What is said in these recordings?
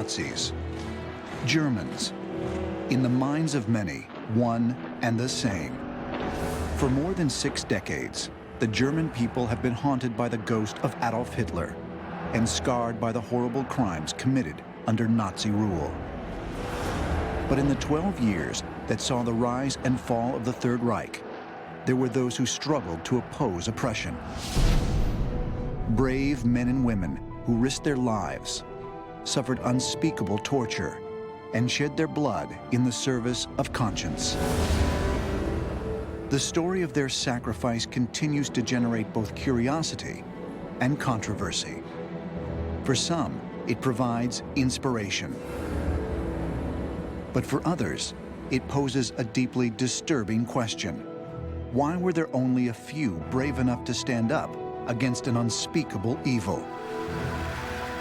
Nazis. Germans. In the minds of many, one and the same. For more than 6 decades, the German people have been haunted by the ghost of Adolf Hitler and scarred by the horrible crimes committed under Nazi rule. But in the 12 years that saw the rise and fall of the Third Reich, there were those who struggled to oppose oppression. Brave men and women who risked their lives, suffered unspeakable torture, and shed their blood in the service of conscience. The story of their sacrifice continues to generate both curiosity and controversy. For some, it provides inspiration. But for others, it poses a deeply disturbing question. Why were there only a few brave enough to stand up against an unspeakable evil?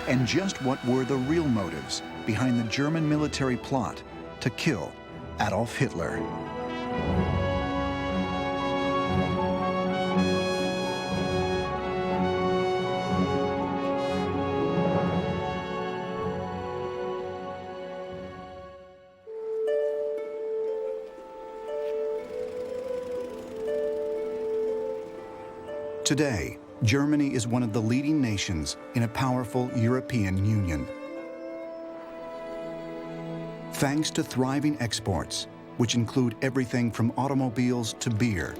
And just what were the real motives behind the German military plot to kill Adolf Hitler? Today, Germany is one of the leading nations in a powerful European Union. Thanks to thriving exports, which include everything from automobiles to beer,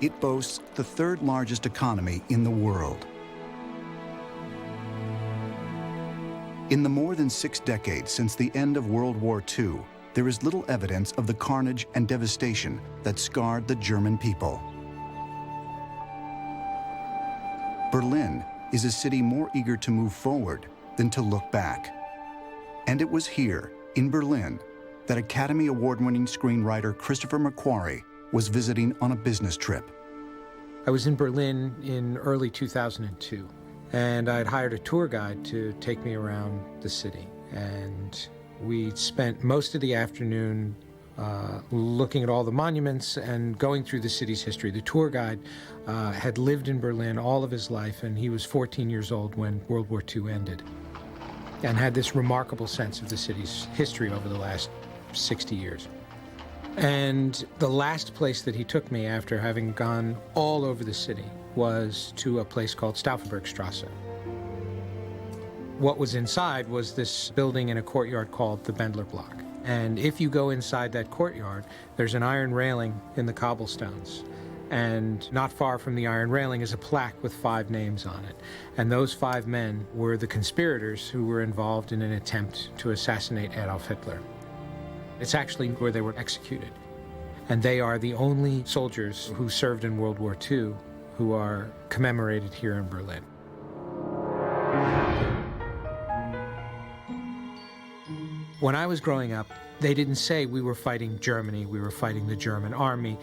it boasts the 3rd largest economy in the world. In the more than 6 decades since the end of World War II, there is little evidence of the carnage and devastation that scarred the German people. Berlin is a city more eager to move forward than to look back. And it was here, in Berlin, that Academy Award-winning screenwriter Christopher McQuarrie was visiting on a business trip. I was in Berlin in early 2002, and I'd hired a tour guide to take me around the city. And we spent most of the afternoon looking at all the monuments and going through the city's history. The tour guide had lived in Berlin all of his life, and he was 14 years old when World War II ended, and had this remarkable sense of the city's history over the last 60 years. And the last place that he took me after having gone all over the city was to a place called Stauffenbergstrasse. What was inside was this building in a courtyard called the Bendler Block. And if you go inside that courtyard, there's an iron railing in the cobblestones. And not far from the iron railing is a plaque with 5 names on it. And those 5 men were the conspirators who were involved in an attempt to assassinate Adolf Hitler. It's actually where they were executed. And they are the only soldiers who served in World War II who are commemorated here in Berlin. When I was growing up, they didn't say we were fighting Germany, we were fighting the German army.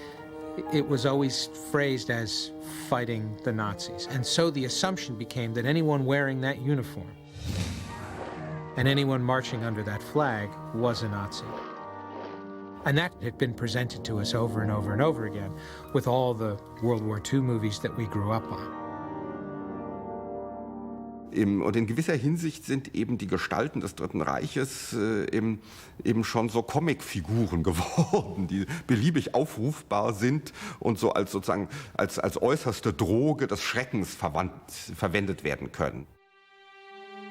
It was always phrased as fighting the Nazis. And so the assumption became that anyone wearing that uniform and anyone marching under that flag was a Nazi. And that had been presented to us over and over and over again with all the World War II movies that we grew up on. Und in gewisser Hinsicht sind eben die Gestalten des Dritten Reiches eben schon so Comicfiguren geworden, die beliebig aufrufbar sind und so als sozusagen als äußerste Droge des Schreckens verwendet werden können.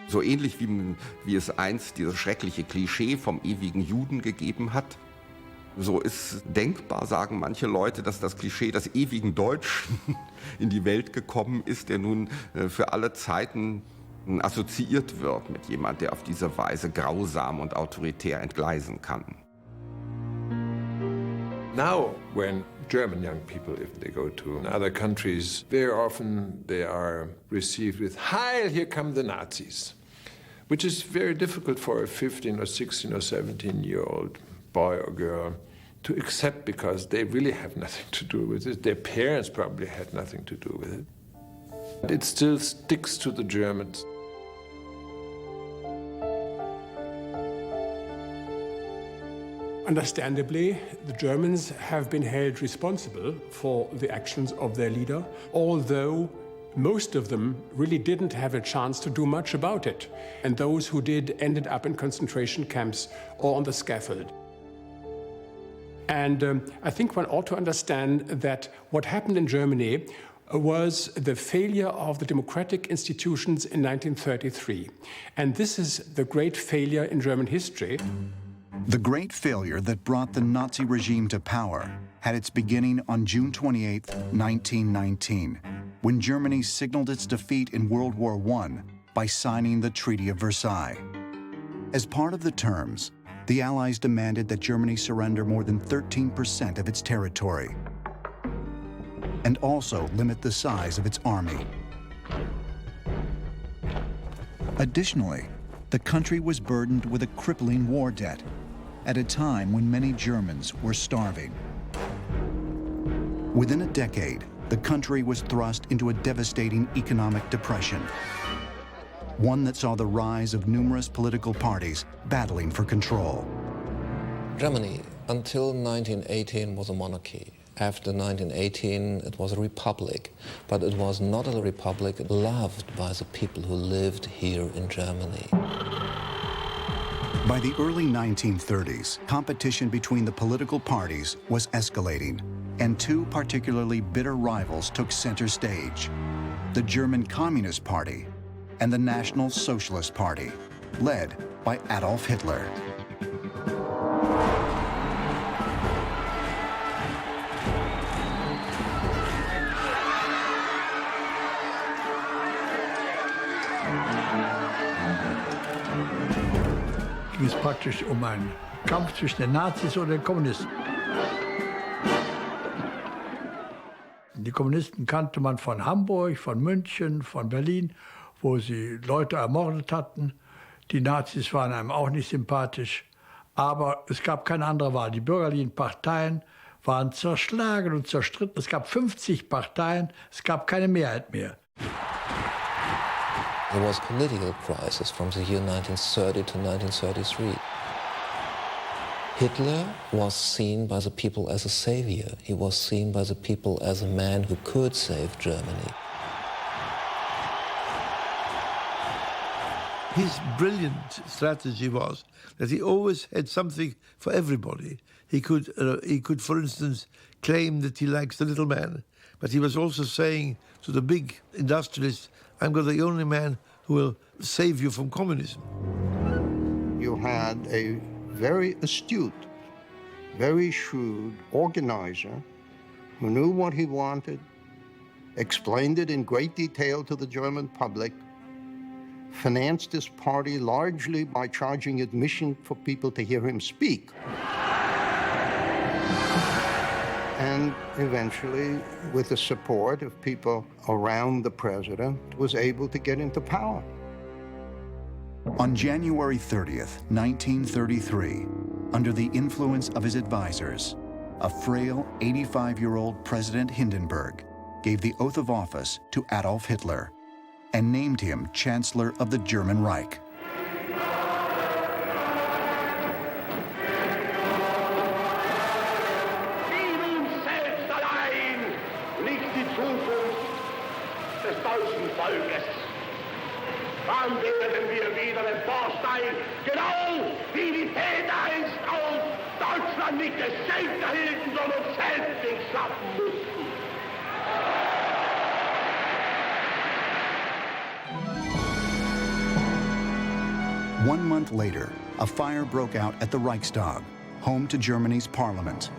So ähnlich wie es einst dieses schreckliche Klischee vom ewigen Juden gegeben hat. So ist denkbar, sagen manche Leute, dass das Klischee des ewigen Deutschen in die Welt gekommen ist, der nun für alle Zeiten assoziiert wird mit jemand, der auf diese Weise grausam und autoritär entgleisen kann. Now, when German young people, if they go to other countries, very often they are received with, "Heil, here come the Nazis," which is very difficult for a 15 or 16 or 17-year-old boy or girl to accept, because they really have nothing to do with it. Their parents probably had nothing to do with it. It still sticks to the Germans. Understandably, the Germans have been held responsible for the actions of their leader, although most of them really didn't have a chance to do much about it. And those who did ended up in concentration camps or on the scaffold. And I think one ought to understand that what happened in Germany was the failure of the democratic institutions in 1933. And this is the great failure in German history. The great failure that brought the Nazi regime to power had its beginning on June 28, 1919, when Germany signaled its defeat in World War I by signing the Treaty of Versailles. As part of the terms, the Allies demanded that Germany surrender more than 13% of its territory and also limit the size of its army. Additionally, the country was burdened with a crippling war debt at a time when many Germans were starving. Within a decade, the country was thrust into a devastating economic depression, one that saw the rise of numerous political parties battling for control. Germany, until 1918, was a monarchy. After 1918, it was a republic, but it was not a republic loved by the people who lived here in Germany. By the early 1930s, competition between the political parties was escalating, and two particularly bitter rivals took center stage: the German Communist Party and the National Socialist Party, led by Adolf Hitler. Ging es praktisch um einen Kampf zwischen den Nazis und den Kommunisten. Die Kommunisten kannte man von Hamburg, von München, von Berlin, wo sie Leute ermordet hatten. Die Nazis waren einem auch nicht sympathisch. Aber es gab keine andere Wahl. Die bürgerlichen Parteien waren zerschlagen und zerstritten. Es gab 50 Parteien, es gab keine Mehrheit mehr. There was a political crisis from the year 1930 to 1933. Hitler was seen by the people as a savior. He was seen by the people as a man who could save Germany. His brilliant strategy was that he always had something for everybody. He could, for instance, claim that he likes the little man, but he was also saying to the big industrialists, I'm the only man who will save you from communism. You had a very astute, very shrewd organizer who knew what he wanted, explained it in great detail to the German public, financed his party largely by charging admission for people to hear him speak. And eventually, with the support of people around the president, was able to get into power. On January 30th, 1933, under the influence of his advisors, a frail 85-year-old President Hindenburg gave the oath of office to Adolf Hitler and named him Chancellor of the German Reich. Dann werden wir wieder emporsteigen, genau wie die Väter einst auch Deutschland nicht geschenkt erhielten, sondern selbst den schaffen mussten. One month later, a fire broke out at the Reichstag, home to Germany's parliament.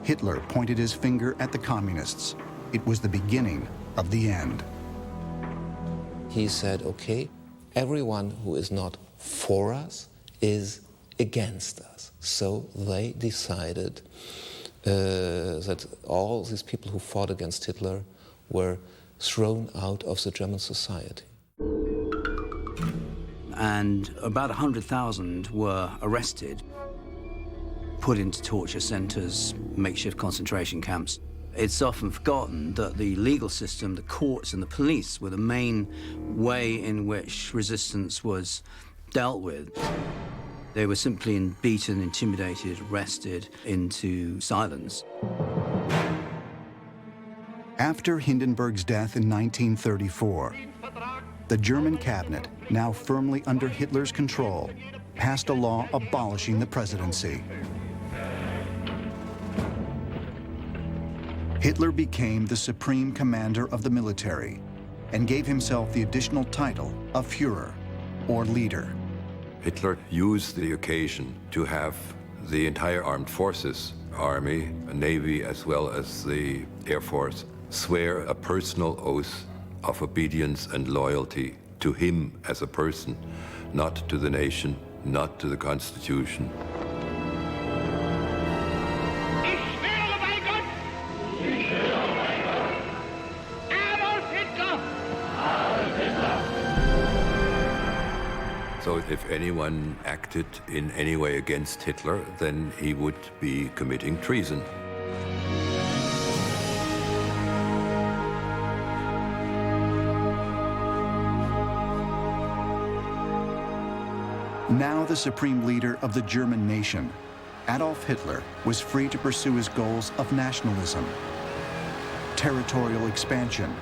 Hitler pointed his finger at the communists. It was the beginning of the end. He said, okay, everyone who is not for us is against us. So they decided that all these people who fought against Hitler were thrown out of the German society. And about 100,000 were arrested, put into torture centers, makeshift concentration camps. It's often forgotten that the legal system, the courts and the police were the main way in which resistance was dealt with. They were simply beaten, intimidated, arrested into silence. After Hindenburg's death in 1934, the German cabinet, now firmly under Hitler's control, passed a law abolishing the presidency. Hitler became the supreme commander of the military and gave himself the additional title of Führer, or leader. Hitler used the occasion to have the entire armed forces, army, navy, as well as the air force, swear a personal oath of obedience and loyalty to him as a person, not to the nation, not to the Constitution. So if anyone acted in any way against Hitler, then he would be committing treason. Now the supreme leader of the German nation, Adolf Hitler was free to pursue his goals of nationalism, territorial expansion,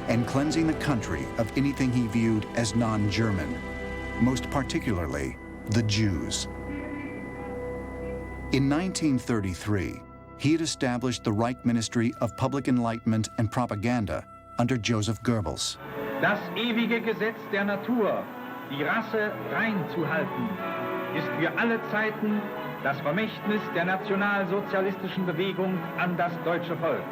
and cleansing the country of anything he viewed as non-German, most particularly the Jews. In 1933, he had established the Reich Ministry of Public Enlightenment and Propaganda under Joseph Goebbels. Das ewige Gesetz der Natur, die Rasse rein zu halten, ist für alle Zeiten das Vermächtnis der nationalsozialistischen Bewegung an das deutsche Volk.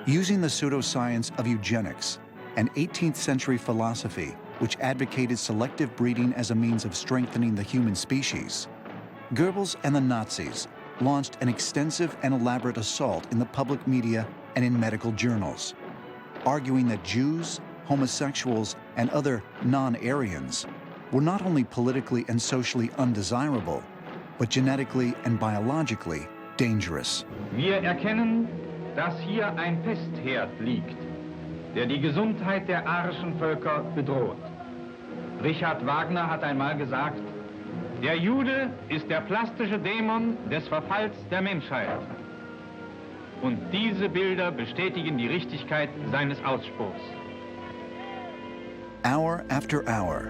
Using the pseudoscience of eugenics, an 18th century philosophy which advocated selective breeding as a means of strengthening the human species, Goebbels and the Nazis launched an extensive and elaborate assault in the public media and in medical journals, arguing that Jews, homosexuals, and other non-Aryans were not only politically and socially undesirable, but genetically and biologically dangerous. Wir erkennen, dass hier ein Pestherd liegt, der die Gesundheit der arischen Völker bedroht. Richard Wagner hat einmal gesagt, der Jude ist der plastische Dämon des Verfalls der Menschheit. Und diese Bilder bestätigen die Richtigkeit seines Ausspruchs. Hour after hour,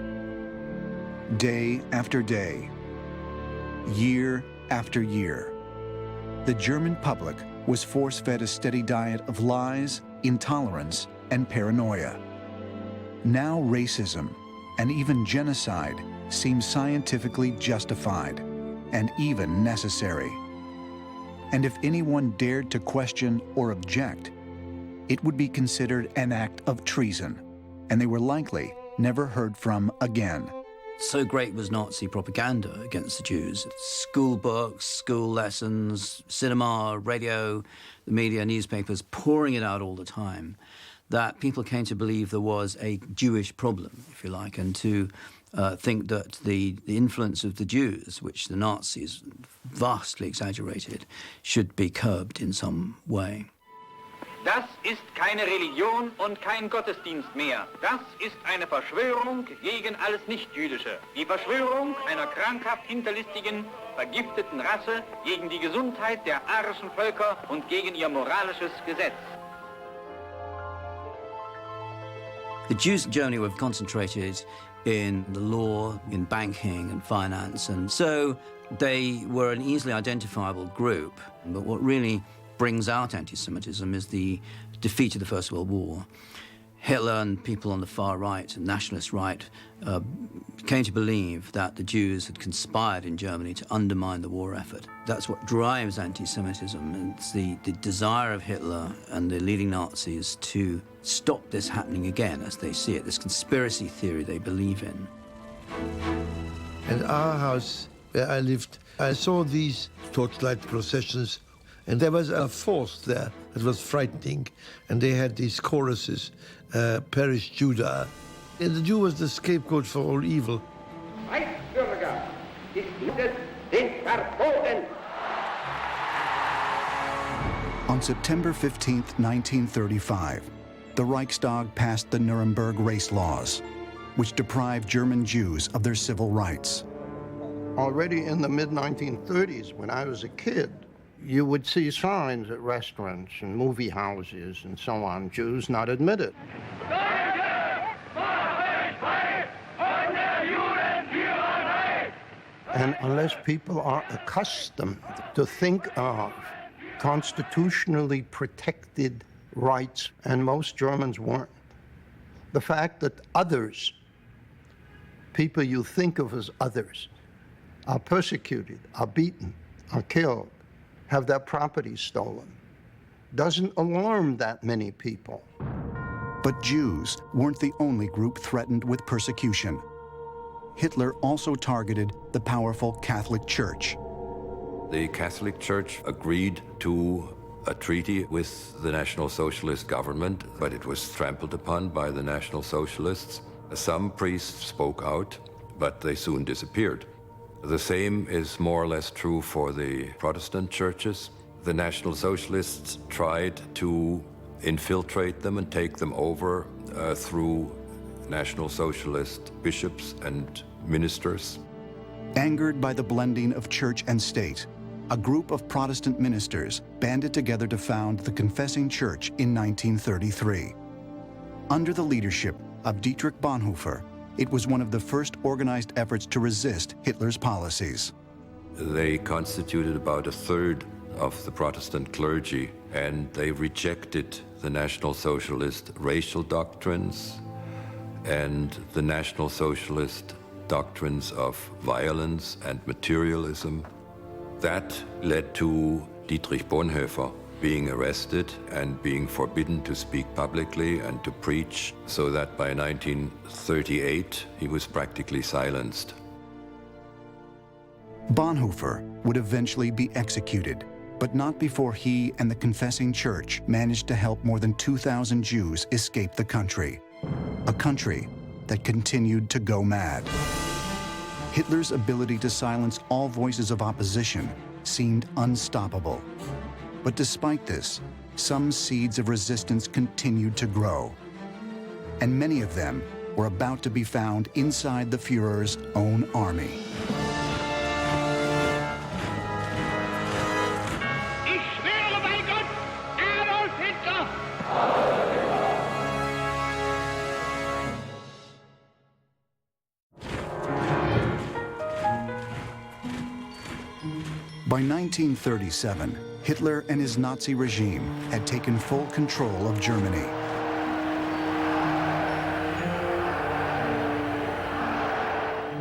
day after day, year after year, the German public was force-fed a steady diet of lies, intolerance, and paranoia. Now racism and even genocide seem scientifically justified and even necessary. And if anyone dared to question or object, it would be considered an act of treason, and they were likely never heard from again. So great was Nazi propaganda against the Jews. School books, school lessons, cinema, radio, the media, newspapers, pouring it out all the time, that people came to believe there was a Jewish problem, if you like, and to think that the influence of the Jews, which the Nazis vastly exaggerated, should be curbed in some way. Das ist keine Religion und kein Gottesdienst mehr. Das ist eine Verschwörung gegen alles Nichtjüdische. Die Verschwörung einer krankhaft hinterlistigen, vergifteten Rasse gegen die Gesundheit der arischen Völker und gegen ihr moralisches Gesetz. The Jews in Germany were concentrated in the law, in banking and finance, and so they were an easily identifiable group. But what really brings out anti-Semitism is the defeat of the First World War. Hitler and people on the far right, nationalist right, came to believe that the Jews had conspired in Germany to undermine the war effort. That's what drives anti-Semitism, and it's the desire of Hitler and the leading Nazis to stop this happening again, as they see it, this conspiracy theory they believe in. In our house, where I lived, I saw these torchlight processions, and there was a force there that was frightening, and they had these choruses, Perish Judah. And the Jew was the scapegoat for all evil. Reichsbürger, die Blutes sind verboten. On September 15, 1935, the Reichstag passed the Nuremberg race laws, which deprived German Jews of their civil rights. Already in the mid-1930s, when I was a kid, You would see signs at restaurants and movie houses and so on, Jews not admitted. And unless people are accustomed to think of constitutionally protected rights, and most Germans weren't, the fact that others, people you think of as others, are persecuted, are beaten, are killed, have their property stolen, doesn't alarm that many people. But Jews weren't the only group threatened with persecution. Hitler also targeted the powerful Catholic Church. The Catholic Church agreed to a treaty with the National Socialist government, but it was trampled upon by the National Socialists. Some priests spoke out, but they soon disappeared. The same is more or less true for the Protestant churches. The National Socialists tried to infiltrate them and take them over through National Socialist bishops and ministers. Angered by the blending of church and state, a group of Protestant ministers banded together to found the Confessing Church in 1933. Under the leadership of Dietrich Bonhoeffer, it was one of the first organized efforts to resist Hitler's policies. They constituted about a third of the Protestant clergy, and they rejected the National Socialist racial doctrines and the National Socialist doctrines of violence and materialism. That led to Dietrich Bonhoeffer being arrested and being forbidden to speak publicly and to preach, so that by 1938 he was practically silenced. Bonhoeffer would eventually be executed, but not before he and the Confessing Church managed to help more than 2,000 Jews escape the country, a country that continued to go mad. Hitler's ability to silence all voices of opposition seemed unstoppable. But despite this, some seeds of resistance continued to grow. And many of them were about to be found inside the Führer's own army. Ich schwöre bei Gott, Adolf Hitler! By 1937, Hitler and his Nazi regime had taken full control of Germany.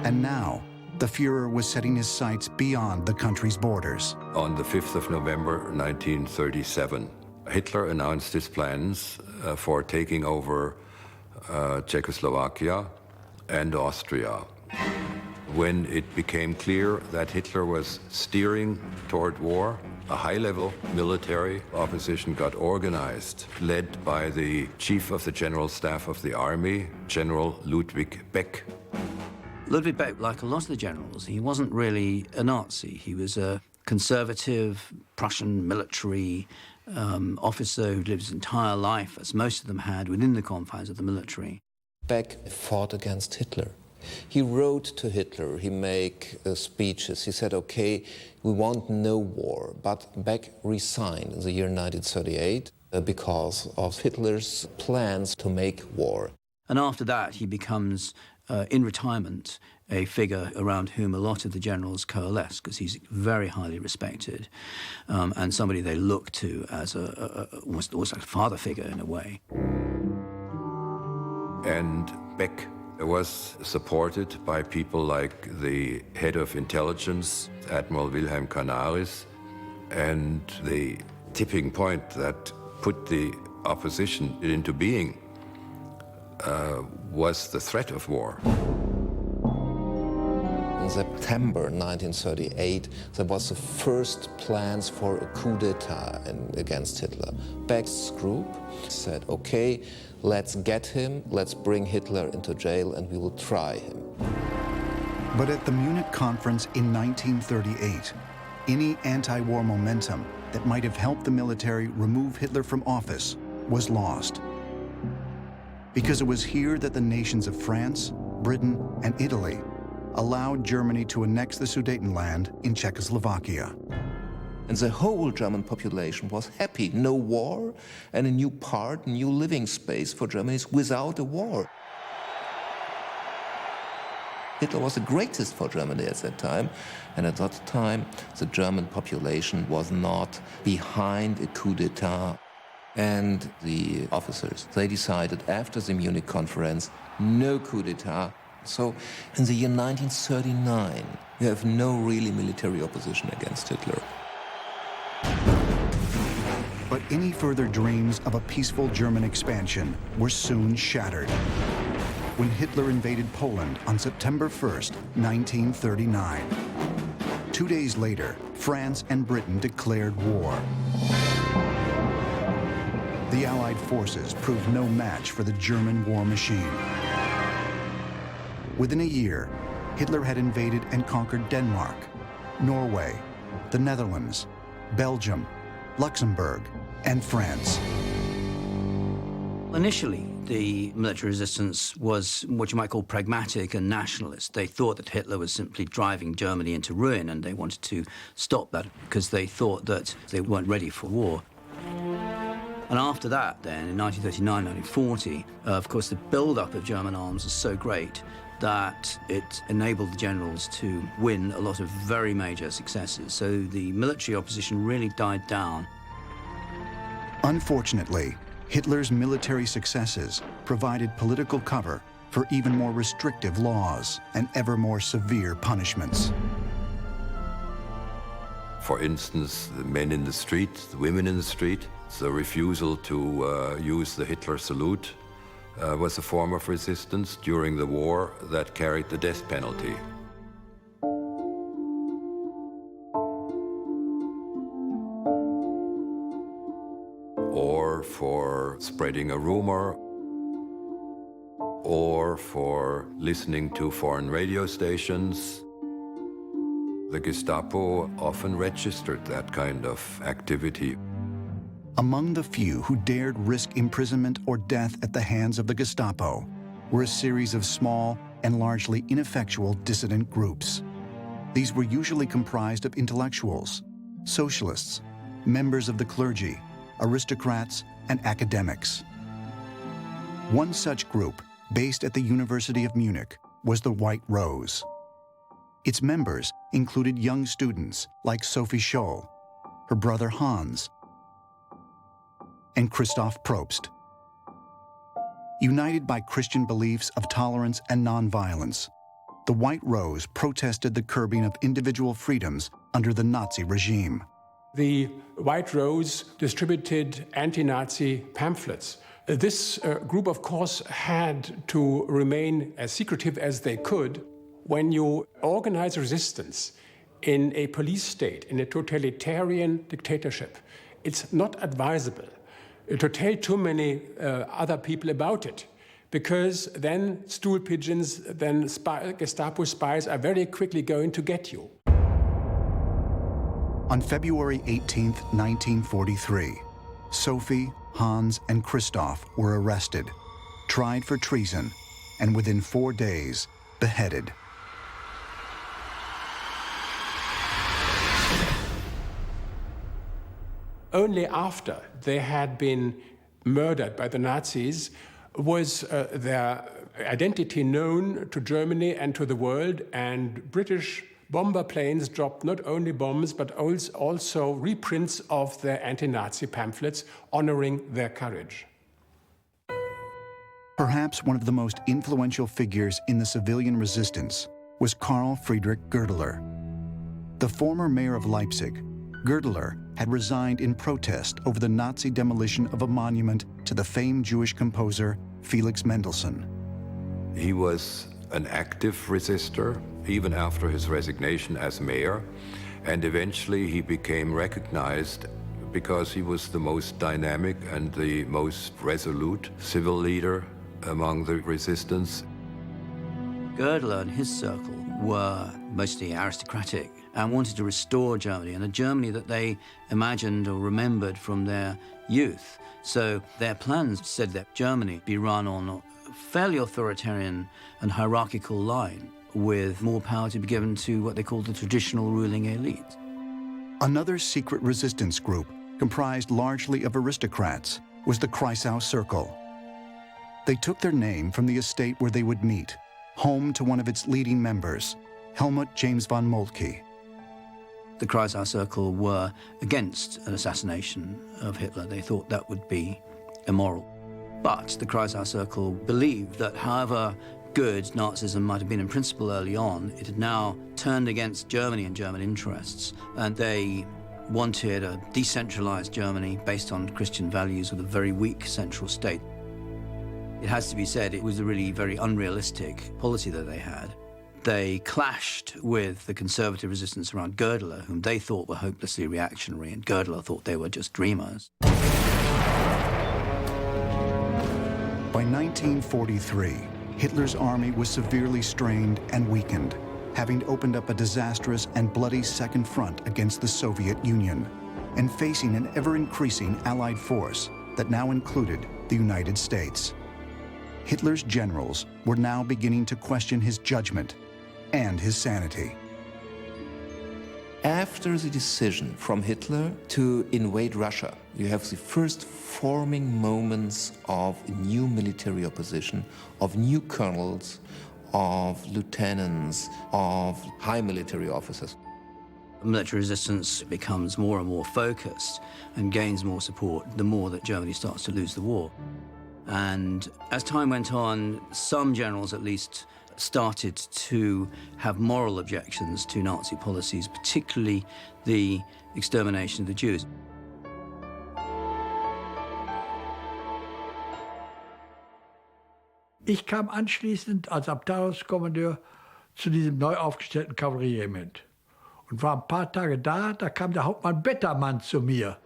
And now, the Führer was setting his sights beyond the country's borders. On the 5th of November 1937, Hitler announced his plans for taking over Czechoslovakia and Austria. When it became clear that Hitler was steering toward war, a high-level military opposition got organized, led by the Chief of the General Staff of the Army, General Ludwig Beck. Ludwig Beck, like a lot of the generals, he wasn't really a Nazi. He was a conservative Prussian military officer who lived his entire life, as most of them had, within the confines of the military. Beck fought against Hitler. He wrote to Hitler, he made speeches, he said, okay, we want no war, but Beck resigned in the year 1938 because of Hitler's plans to make war. And after that, he becomes, in retirement, a figure around whom a lot of the generals coalesce, because he's very highly respected, and somebody they look to as almost like a father figure in a way. And Beck was supported by people like the head of intelligence, Admiral Wilhelm Canaris, and the tipping point that put the opposition into being was the threat of war. In September 1938, there was the first plans for a coup d'etat against Hitler. Beck's group said, okay, let's get him, let's bring Hitler into jail, and we will try him. But at the Munich conference in 1938, any anti-war momentum that might have helped the military remove Hitler from office was lost. Because it was here that the nations of France, Britain, and Italy allowed Germany to annex the Sudetenland in Czechoslovakia. And the whole German population was happy. No war, and a new part, a new living space for Germany without a war. Hitler was the greatest for Germany at that time, and at that time the German population was not behind a coup d'etat. And the officers, they decided after the Munich conference, no coup d'etat. So in the year 1939, you have no really military opposition against Hitler. But any further dreams of a peaceful German expansion were soon shattered when Hitler invaded Poland on September 1st, 1939. 2 days later, France and Britain declared war. The Allied forces proved no match for the German war machine. Within a year, Hitler had invaded and conquered Denmark, Norway, the Netherlands, Belgium, Luxembourg, and France. Initially, the military resistance was what you might call pragmatic and nationalist. They thought that Hitler was simply driving Germany into ruin, and they wanted to stop that because they thought that they weren't ready for war. And after that, then, in 1939, 1940, of course, the build-up of German arms was so great that it enabled the generals to win a lot of very major successes. So the military opposition really died down. Unfortunately, Hitler's military successes provided political cover for even more restrictive laws and ever more severe punishments. For instance, the men in the street, the women in the street, the refusal to use the Hitler salute was a form of resistance during the war that carried the death penalty. Or for spreading a rumor, or for listening to foreign radio stations. The Gestapo often registered that kind of activity. Among the few who dared risk imprisonment or death at the hands of the Gestapo were a series of small and largely ineffectual dissident groups. These were usually comprised of intellectuals, socialists, members of the clergy, aristocrats, and academics. One such group, based at the University of Munich, was the White Rose. Its members included young students like Sophie Scholl, her brother Hans, and Christoph Probst. United by Christian beliefs of tolerance and nonviolence, the White Rose protested the curbing of individual freedoms under the Nazi regime. The White Rose distributed anti-Nazi pamphlets. This group, of course, had to remain as secretive as they could. When you organize resistance in a police state, in a totalitarian dictatorship, it's not advisable to tell too many other people about it, because then stool pigeons, then Gestapo spies are very quickly going to get you. On February 18, 1943, Sophie, Hans, and Christoph were arrested, tried for treason, and within 4 days, beheaded. Only after they had been murdered by the Nazis was their identity known to Germany and to the world, and British bomber planes dropped not only bombs but also reprints of their anti-Nazi pamphlets honoring their courage. Perhaps one of the most influential figures in the civilian resistance was Karl Friedrich Goerdeler. The former mayor of Leipzig, Goerdeler had resigned in protest over the Nazi demolition of a monument to the famed Jewish composer Felix Mendelssohn. He was an active resistor, even after his resignation as mayor, and eventually he became recognized because he was the most dynamic and the most resolute civil leader among the resistance. Goerdeler and his circle were mostly aristocratic and wanted to restore Germany, and a Germany that they imagined or remembered from their youth. So their plans said that Germany be run on a fairly authoritarian and hierarchical line, with more power to be given to what they called the traditional ruling elite. Another secret resistance group, comprised largely of aristocrats, was the Kreisau Circle. They took their name from the estate where they would meet, home to one of its leading members, Helmut James von Moltke. The Kreisau Circle were against an assassination of Hitler. They thought that would be immoral. But the Kreisau Circle believed that however good Nazism might have been in principle early on, it had now turned against Germany and German interests, and they wanted a decentralized Germany based on Christian values with a very weak central state. It has to be said, it was a really very unrealistic policy that they had. They clashed with the conservative resistance around Goerdeler, whom they thought were hopelessly reactionary, and Goerdeler thought they were just dreamers. By 1943, Hitler's army was severely strained and weakened, having opened up a disastrous and bloody second front against the Soviet Union, and facing an ever-increasing Allied force that now included the United States. Hitler's generals were now beginning to question his judgment and his sanity. After the decision from Hitler to invade Russia, you have the first forming moments of a new military opposition, of new colonels, of lieutenants, of high military officers. Military resistance becomes more and more focused and gains more support the more that Germany starts to lose the war. And as time went on, some generals at least started to have moral objections to Nazi policies, particularly the extermination of the Jews. Ich kam anschließend als Abteilungskommandeur zu diesem neu aufgestellten Kavallerieregiment und war ein paar Tage da, da kam der Hauptmann Bettermann zu mir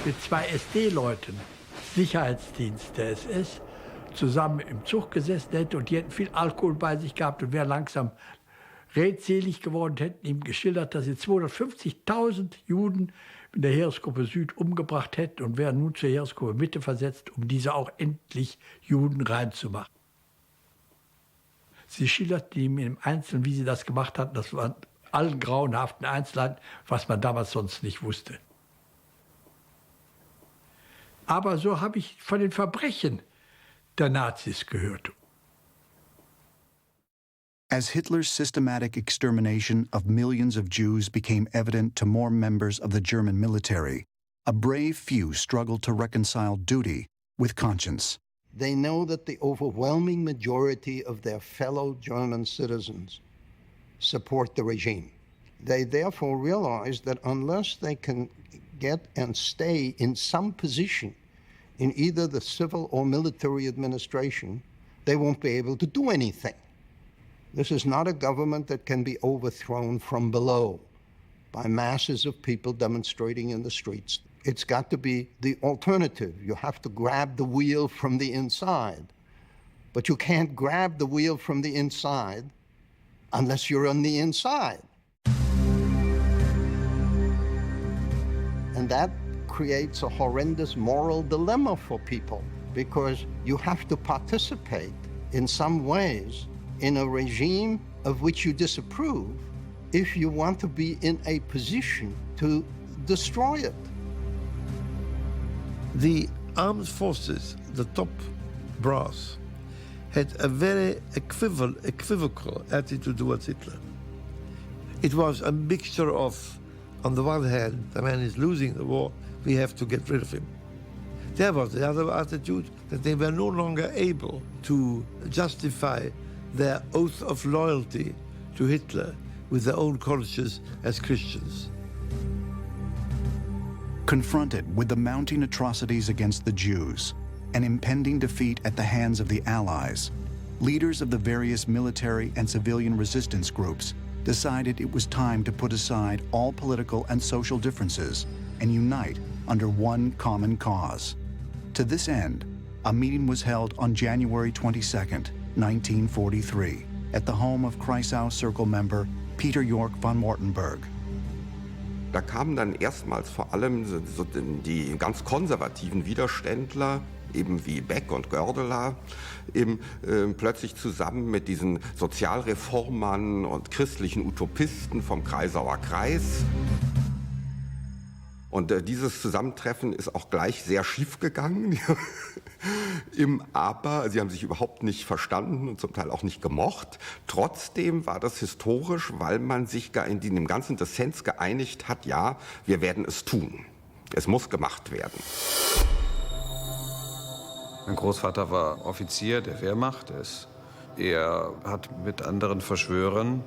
mit 2 SD-Leuten, Sicherheitsdienst der SS, zusammen im Zug gesessen hätte und die hätten viel Alkohol bei sich gehabt und wären langsam redselig geworden und hätten ihm geschildert, dass sie 250.000 Juden in der Heeresgruppe Süd umgebracht hätten und wären nun zur Heeresgruppe Mitte versetzt, um diese auch endlich Juden reinzumachen. Sie schilderten ihm im Einzelnen, wie sie das gemacht hatten. Das waren allen grauenhaften Einzelheiten, was man damals sonst nicht wusste. Aber so habe ich von den Verbrechen der Nazis gehört. As Hitler's systematic extermination of millions of Jews became evident to more members of the German military, a brave few struggled to reconcile duty with conscience. They know that the overwhelming majority of their fellow German citizens support the regime. They therefore realize that unless they can get and stay in some position in either the civil or military administration, they won't be able to do anything. This is not a government that can be overthrown from below by masses of people demonstrating in the streets. It's got to be the alternative. You have to grab the wheel from the inside. But you can't grab the wheel from the inside unless you're on the inside. And that creates a horrendous moral dilemma for people, because you have to participate in some ways in a regime of which you disapprove if you want to be in a position to destroy it. The armed forces, the top brass, had a very equivocal attitude towards Hitler. It was a mixture of, on the one hand, the man is losing the war, we have to get rid of him. There was the other attitude that they were no longer able to justify their oath of loyalty to Hitler with their own conscience as Christians. Confronted with the mounting atrocities against the Jews and impending defeat at the hands of the Allies, leaders of the various military and civilian resistance groups decided it was time to put aside all political and social differences and unite under one common cause. To this end, a meeting was held on January 22nd, 1943, at the home of Kreisau Circle member Peter York von Mortenberg. Da kamen dann erstmals vor allem so die ganz konservativen Widerständler eben wie Beck und Gördeler, eben plötzlich zusammen mit diesen Sozialreformern und christlichen Utopisten vom Kreisauer Kreis. Und dieses Zusammentreffen ist auch gleich sehr schief gegangen. Aber sie haben sich überhaupt nicht verstanden und zum Teil auch nicht gemocht. Trotzdem war das historisch, weil man sich in dem ganzen Dissens geeinigt hat, ja, wir werden es tun. Es muss gemacht werden. Mein Großvater war Offizier der Wehrmacht. Er hat mit anderen Verschwörern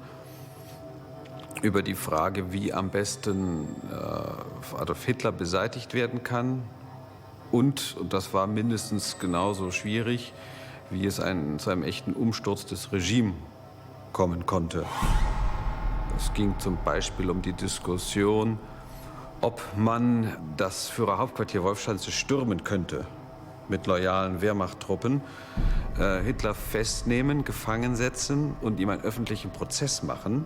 über die Frage, wie am besten Adolf Hitler beseitigt werden kann. Und das war mindestens genauso schwierig, wie es zu einem echten Umsturz des Regimes kommen konnte. Es ging zum Beispiel um die Diskussion, ob man das Führerhauptquartier Wolfschanze stürmen könnte mit loyalen Wehrmachttruppen, Hitler festnehmen, gefangen setzen und ihm einen öffentlichen Prozess machen,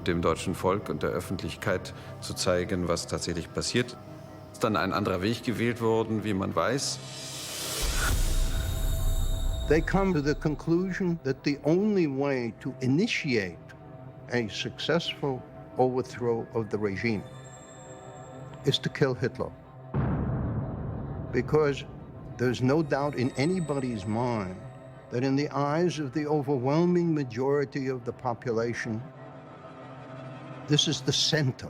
dem deutschen Volk und der Öffentlichkeit zu zeigen, was tatsächlich passiert. Ist dann ein anderer Weg gewählt worden, wie man weiß. They come to the conclusion that the only way to initiate a successful overthrow of the regime is to kill Hitler. Because there's no doubt in anybody's mind that in the eyes of the overwhelming majority of the population, this is the center.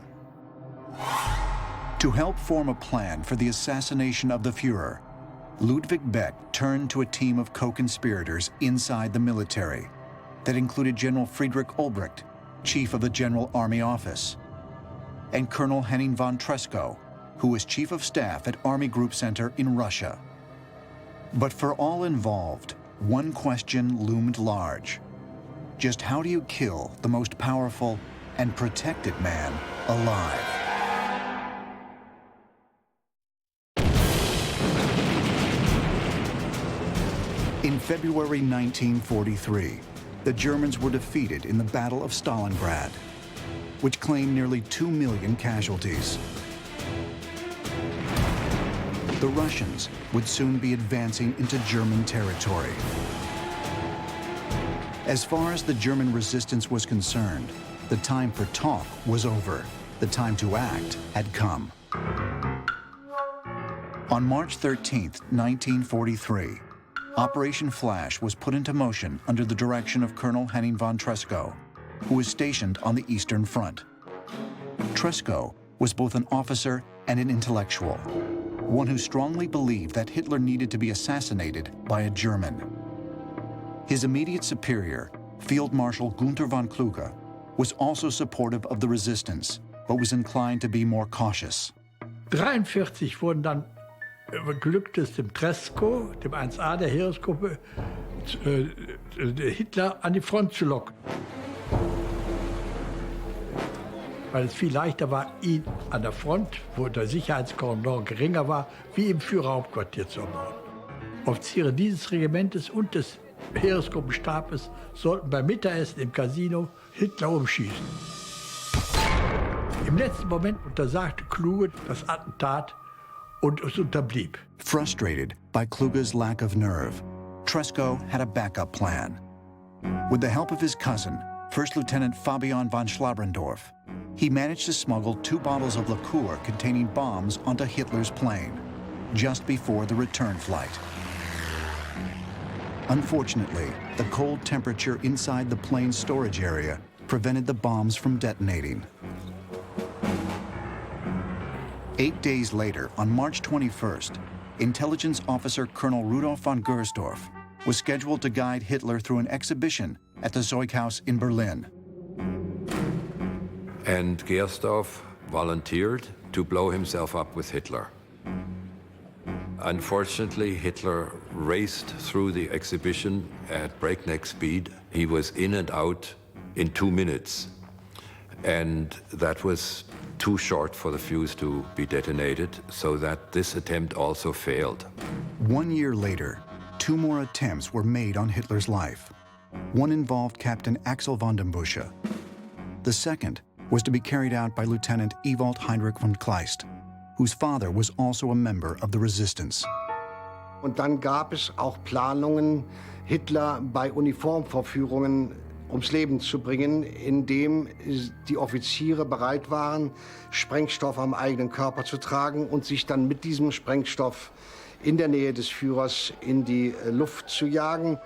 To help form a plan for the assassination of the Führer, Ludwig Beck turned to a team of co-conspirators inside the military that included General Friedrich Olbricht, chief of the General Army Office, and Colonel Henning von Tresckow, who was chief of staff at Army Group Center in Russia. But for all involved, one question loomed large. Just how do you kill the most powerful and protected man alive? In February 1943, the Germans were defeated in the Battle of Stalingrad, which claimed nearly 2 million casualties. The Russians would soon be advancing into German territory. As far as the German resistance was concerned, the time for talk was over. The time to act had come. On March 13, 1943, Operation Flash was put into motion under the direction of Colonel Henning von Tresckow, who was stationed on the Eastern Front. Tresckow was both an officer and an intellectual, one who strongly believed that Hitler needed to be assassinated by a German. His immediate superior, Field Marshal Gunther von Kluge, was also supportive of the resistance, but was inclined to be more cautious. 1943 wurden dann glückt es dem Tresckow, dem 1A der Heeresgruppe, Hitler an die Front zu locken. Weil es viel leichter war, ihn an der Front, wo der Sicherheitskordon geringer war, wie im Führerhauptquartier zu ermorden. Offiziere dieses Regimentes und des Heeresgruppenstabes sollten beim Mittagessen im Casino Hitler umschießen. Im letzten Moment untersagte Kluge das Attentat und es unterblieb. Frustrated by Kluge's lack of nerve, Tresckow had a backup plan. With the help of his cousin, First Lieutenant Fabian von Schlabrendorf, he managed to smuggle 2 bottles of liqueur containing bombs onto Hitler's plane, just before the return flight. Unfortunately, the cold temperature inside the plane's storage area prevented the bombs from detonating. 8 days later, on March 21st, intelligence officer Colonel Rudolf von Gersdorf was scheduled to guide Hitler through an exhibition at the Zeughaus in Berlin. And Gersdorf volunteered to blow himself up with Hitler. Unfortunately, Hitler raced through the exhibition at breakneck speed. He was in and out in 2 minutes. And that was too short for the fuse to be detonated, so that this attempt also failed. 1 year later, 2 more attempts were made on Hitler's life. One involved Captain Axel von den Busche. The second was to be carried out by Lieutenant Ewald Heinrich von Kleist, whose father was also a member of the resistance. Und dann gab es auch Planungen, Hitler bei Uniformvorführungen ums Leben zu bringen, indem die Offiziere bereit waren, Sprengstoff am eigenen Körper zu tragen und sich dann mit diesem Sprengstoff in der Nähe des Führers in die Luft zu jagen.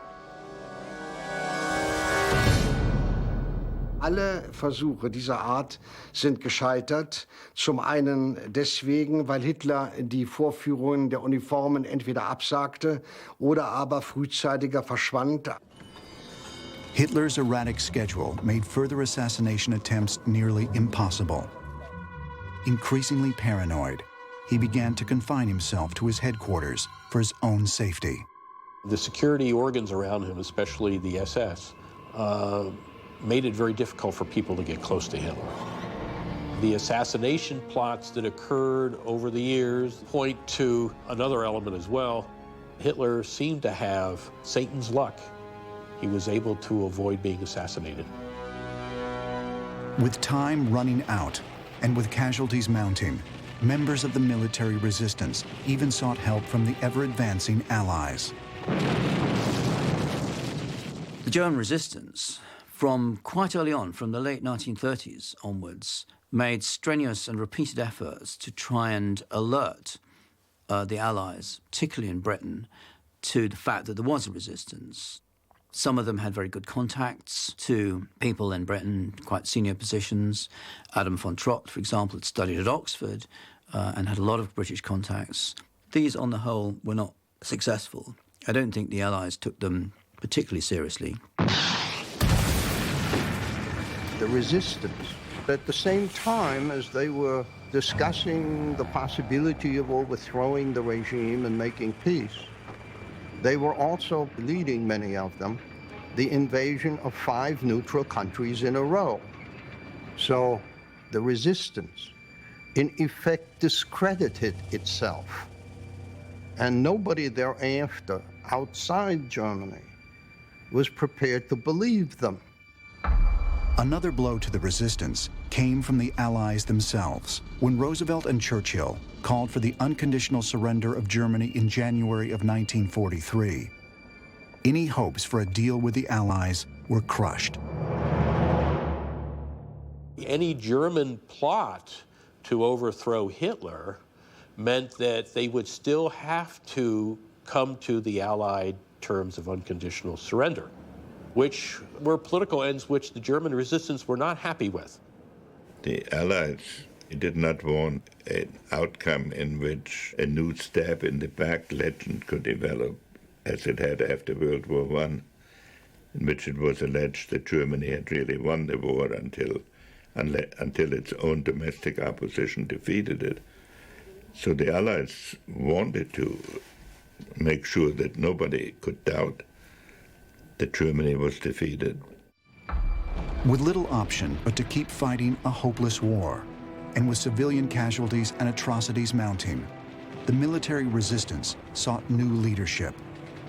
Alle Versuche dieser Art sind gescheitert. Zum einen deswegen, weil Hitler die Vorführungen der Uniformen entweder absagte oder aber frühzeitiger verschwand. Hitler's erratic schedule made further assassination attempts nearly impossible. Increasingly paranoid, he began to confine himself to his headquarters for his own safety. The security organs around him, especially the SS, made it very difficult for people to get close to him. The assassination plots that occurred over the years point to another element as well. Hitler seemed to have Satan's luck. He was able to avoid being assassinated. With time running out and with casualties mounting, members of the military resistance even sought help from the ever-advancing Allies. The German resistance, from quite early on, from the late 1930s onwards, made strenuous and repeated efforts to try and alert the Allies, particularly in Britain, to the fact that there was a resistance. Some of them had very good contacts to people in Britain, quite senior positions. Adam von Trott, for example, had studied at Oxford and had a lot of British contacts. These, on the whole, were not successful. I don't think the Allies took them particularly seriously. The resistance, at the same time as they were discussing the possibility of overthrowing the regime and making peace, they were also leading, many of them, the invasion of 5 neutral countries in a row. So the resistance, in effect, discredited itself. And nobody thereafter, outside Germany, was prepared to believe them. Another blow to the resistance came from the Allies themselves when Roosevelt and Churchill called for the unconditional surrender of Germany in January of 1943. Any hopes for a deal with the Allies were crushed. Any German plot to overthrow Hitler meant that they would still have to come to the Allied terms of unconditional surrender, which were political ends which the German resistance were not happy with. The Allies did not want an outcome in which a new stab in the back legend could develop, as it had after World War I, in which it was alleged that Germany had really won the war until its own domestic opposition defeated it. So the Allies wanted to make sure that nobody could doubt that Germany was defeated. With little option but to keep fighting a hopeless war, and with civilian casualties and atrocities mounting, the military resistance sought new leadership,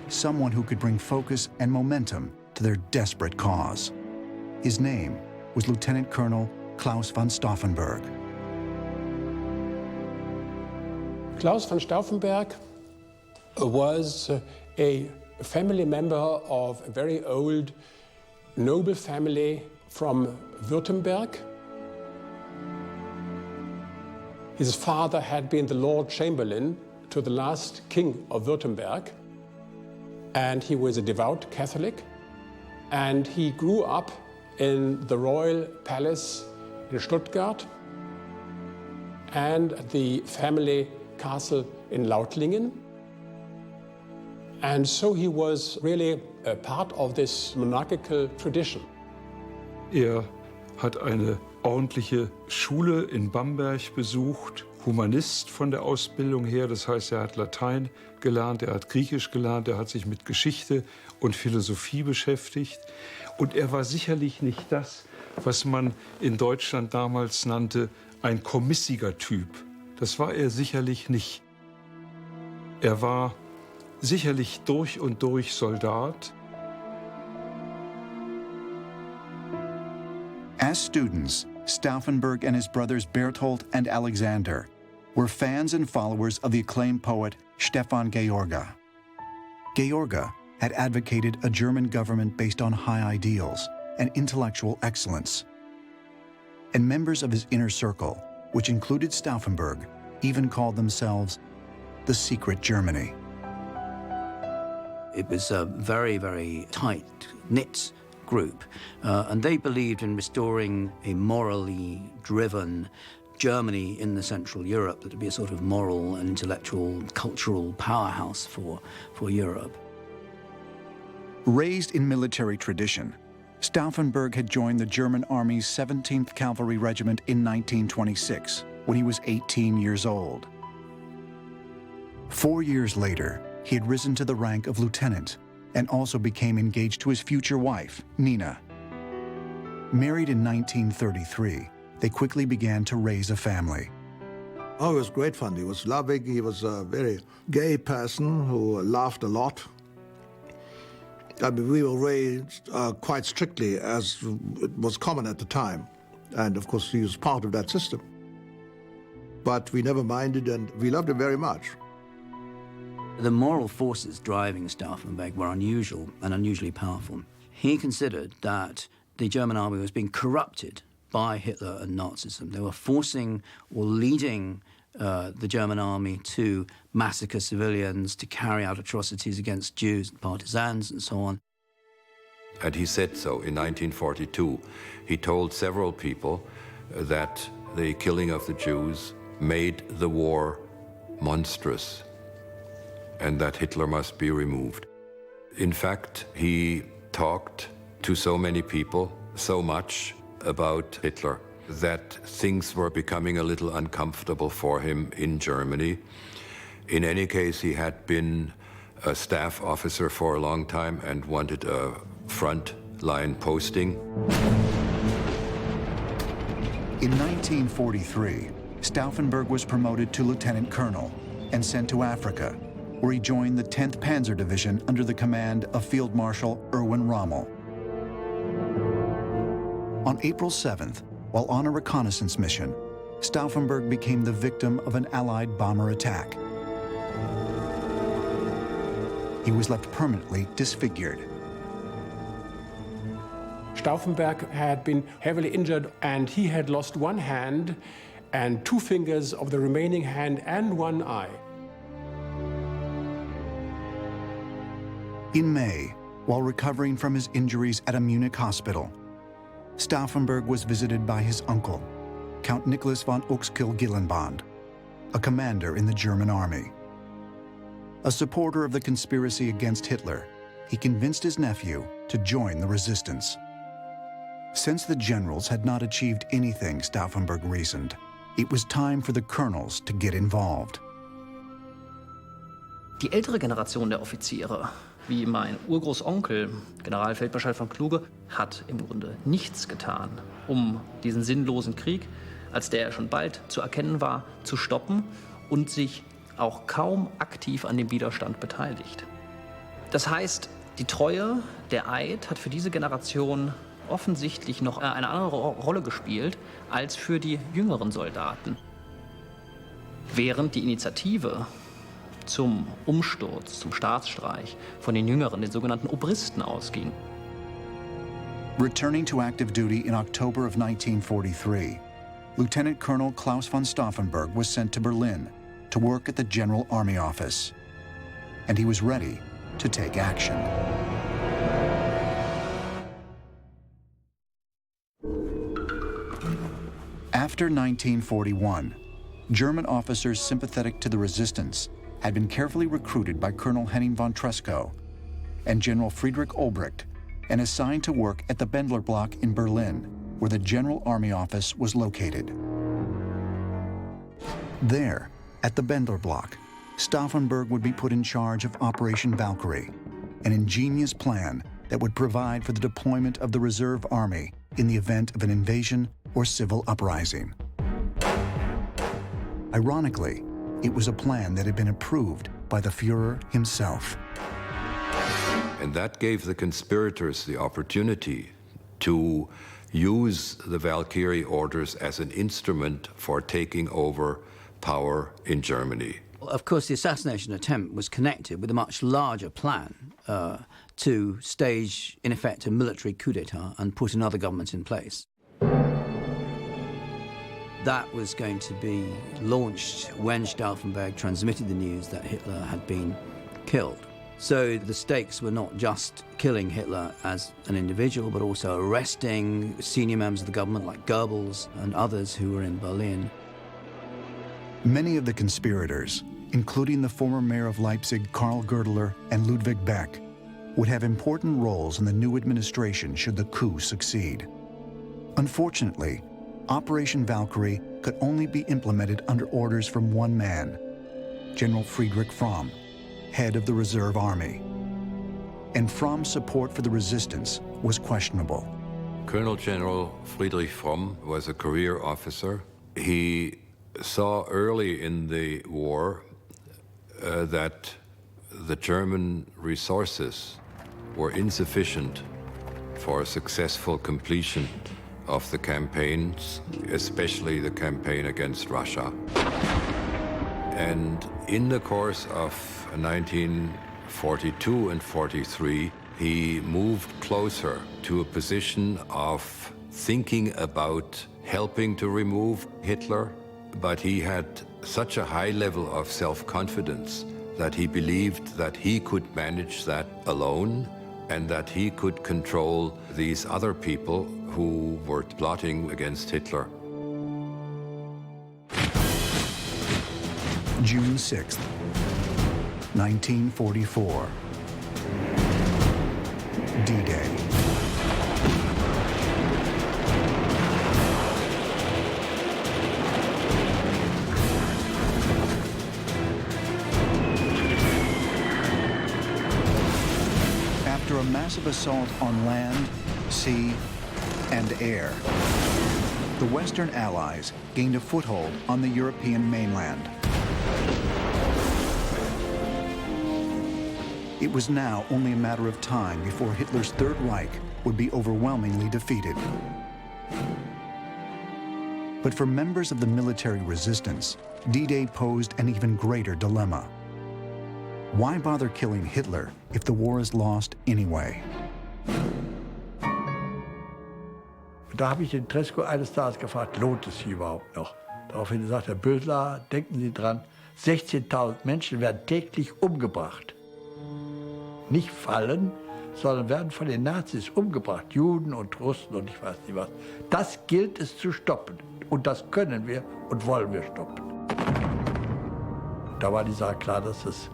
someone who could bring focus and momentum to their desperate cause. His name was Lieutenant Colonel Klaus von Stauffenberg. Klaus von Stauffenberg was a family member of a very old noble family from Württemberg. His father had been the Lord Chamberlain to the last king of Württemberg, and he was a devout Catholic, and he grew up in the royal palace in Stuttgart and the family castle in Lautlingen. And so he was really a part of this monarchical tradition. Hat eine ordentliche Schule in Bamberg besucht, Humanist von der Ausbildung her, das heißt, er hat Latein gelernt, er hat Griechisch gelernt, er hat sich mit Geschichte und Philosophie beschäftigt. Und er war sicherlich nicht das, was man in Deutschland damals nannte, ein kommissiger Typ. Das war er sicherlich nicht. Er war sicherlich durch und durch Soldat. As students, Stauffenberg and his brothers Berthold and Alexander were fans and followers of the acclaimed poet Stefan Georga. George had advocated a German government based on high ideals and intellectual excellence. And members of his inner circle, which included Stauffenberg, even called themselves the Secret Germany. It was a very, very tight-knit group, and they believed in restoring a morally driven Germany in the Central Europe, that would be a sort of moral and intellectual, cultural powerhouse for Europe. Raised in military tradition, Stauffenberg had joined the German Army's 17th Cavalry Regiment in 1926, when he was 18 years old. 4 years later, he had risen to the rank of lieutenant and also became engaged to his future wife, Nina. Married in 1933, they quickly began to raise a family. Oh, it was great fun. He was loving. He was a very gay person who laughed a lot. I mean, we were raised quite strictly, as it was common at the time. And of course, he was part of that system. But we never minded, and we loved him very much. The moral forces driving Stauffenberg were unusual and unusually powerful. He considered that the German army was being corrupted by Hitler and Nazism. They were forcing or leading the German army to massacre civilians, to carry out atrocities against Jews and partisans and so on. And he said so in 1942. He told several people that the killing of the Jews made the war monstrous and that Hitler must be removed. In fact, he talked to so many people, so much about Hitler, that things were becoming a little uncomfortable for him in Germany. In any case, he had been a staff officer for a long time and wanted a front-line posting. In 1943, Stauffenberg was promoted to lieutenant colonel and sent to Africa, where he joined the 10th Panzer Division under the command of Field Marshal Erwin Rommel. On April 7th, while on a reconnaissance mission, Stauffenberg became the victim of an Allied bomber attack. He was left permanently disfigured. Stauffenberg had been heavily injured, and he had lost one hand and 2 fingers of the remaining hand and 1 eye. In May, while recovering from his injuries at a Munich hospital, Stauffenberg was visited by his uncle, Count Nicholas von Uexküll-Gyllenband, a commander in the German army. A supporter of the conspiracy against Hitler, he convinced his nephew to join the resistance. Since the generals had not achieved anything, Stauffenberg reasoned, it was time for the colonels to get involved. Die ältere Generation der Offiziere, wie mein Urgroßonkel, Generalfeldmarschall von Kluge, hat im Grunde nichts getan, um diesen sinnlosen Krieg, als der schon bald zu erkennen war, zu stoppen und sich auch kaum aktiv an dem Widerstand beteiligt. Das heißt, die Treue, der Eid hat für diese Generation offensichtlich noch eine andere Rolle gespielt als für die jüngeren Soldaten. Während die Initiative zum Umsturz, zum Staatsstreich von den Jüngeren, den sogenannten Obristen, ausging. Returning to active duty in October of 1943, Lieutenant Colonel Klaus von Stauffenberg was sent to Berlin to work at the General Army Office, and he was ready to take action. After 1941, German officers sympathetic to the resistance had been carefully recruited by Colonel Henning von Treschow and General Friedrich Olbricht and assigned to work at the Bendler Block in Berlin, where the General Army Office was located. There, at the Bendler Block, Stauffenberg would be put in charge of Operation Valkyrie, an ingenious plan that would provide for the deployment of the Reserve Army in the event of an invasion or civil uprising. Ironically, it was a plan that had been approved by the Führer himself. And that gave the conspirators the opportunity to use the Valkyrie orders as an instrument for taking over power in Germany. of course, the assassination attempt was connected with a much larger plan to stage, in effect, a military coup d'etat and put another government in place. That was going to be launched when Stauffenberg transmitted the news that Hitler had been killed. So the stakes were not just killing Hitler as an individual, but also arresting senior members of the government like Goebbels and others who were in Berlin. Many of the conspirators, including the former mayor of Leipzig, Karl Goerdeler, and Ludwig Beck, would have important roles in the new administration should the coup succeed. Unfortunately, Operation Valkyrie could only be implemented under orders from one man, General Friedrich Fromm, head of the Reserve Army. And Fromm's support for the resistance was questionable. Colonel General Friedrich Fromm was a career officer. He saw early in the war that the German resources were insufficient for successful completion of the campaigns, especially the campaign against Russia. And in the course of 1942 and 43, he moved closer to a position of thinking about helping to remove Hitler, but he had such a high level of self-confidence that he believed that he could manage that alone and that he could control these other people who were plotting against Hitler. June 6th, 1944. D-Day. After a massive assault on land, sea, and air, the Western Allies gained a foothold on the European mainland. It was now only a matter of time before Hitler's Third Reich would be overwhelmingly defeated. But for members of the military resistance, D-Day posed an even greater dilemma. Why bother killing Hitler if the war is lost anyway? Da habe ich den Tresco eines Tages gefragt, lohnt es sich überhaupt noch? Daraufhin sagt der Bösler, denken Sie dran, 16.000 Menschen werden täglich umgebracht. Nicht fallen, sondern werden von den Nazis umgebracht, Juden und Russen und ich weiß nicht was. Das gilt es zu stoppen und das können wir und wollen wir stoppen. Da war die Sache klar, dass das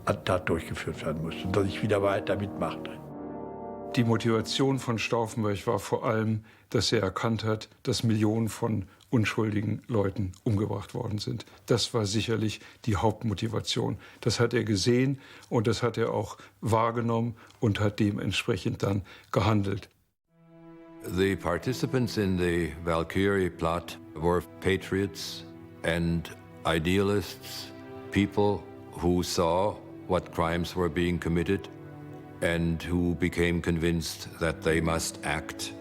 Attentat durchgeführt werden muss und dass ich wieder weiter mitmachte. Die Motivation von Stauffenberg war vor allem, dass er erkannt hat, dass Millionen von unschuldigen Leuten umgebracht worden sind. Das war sicherlich die Hauptmotivation. Das hat er gesehen und das hat er auch wahrgenommen und hat dementsprechend dann gehandelt. The participants in the Valkyrie plot were patriots and idealists, people who saw what crimes were being committed and who became convinced that they must act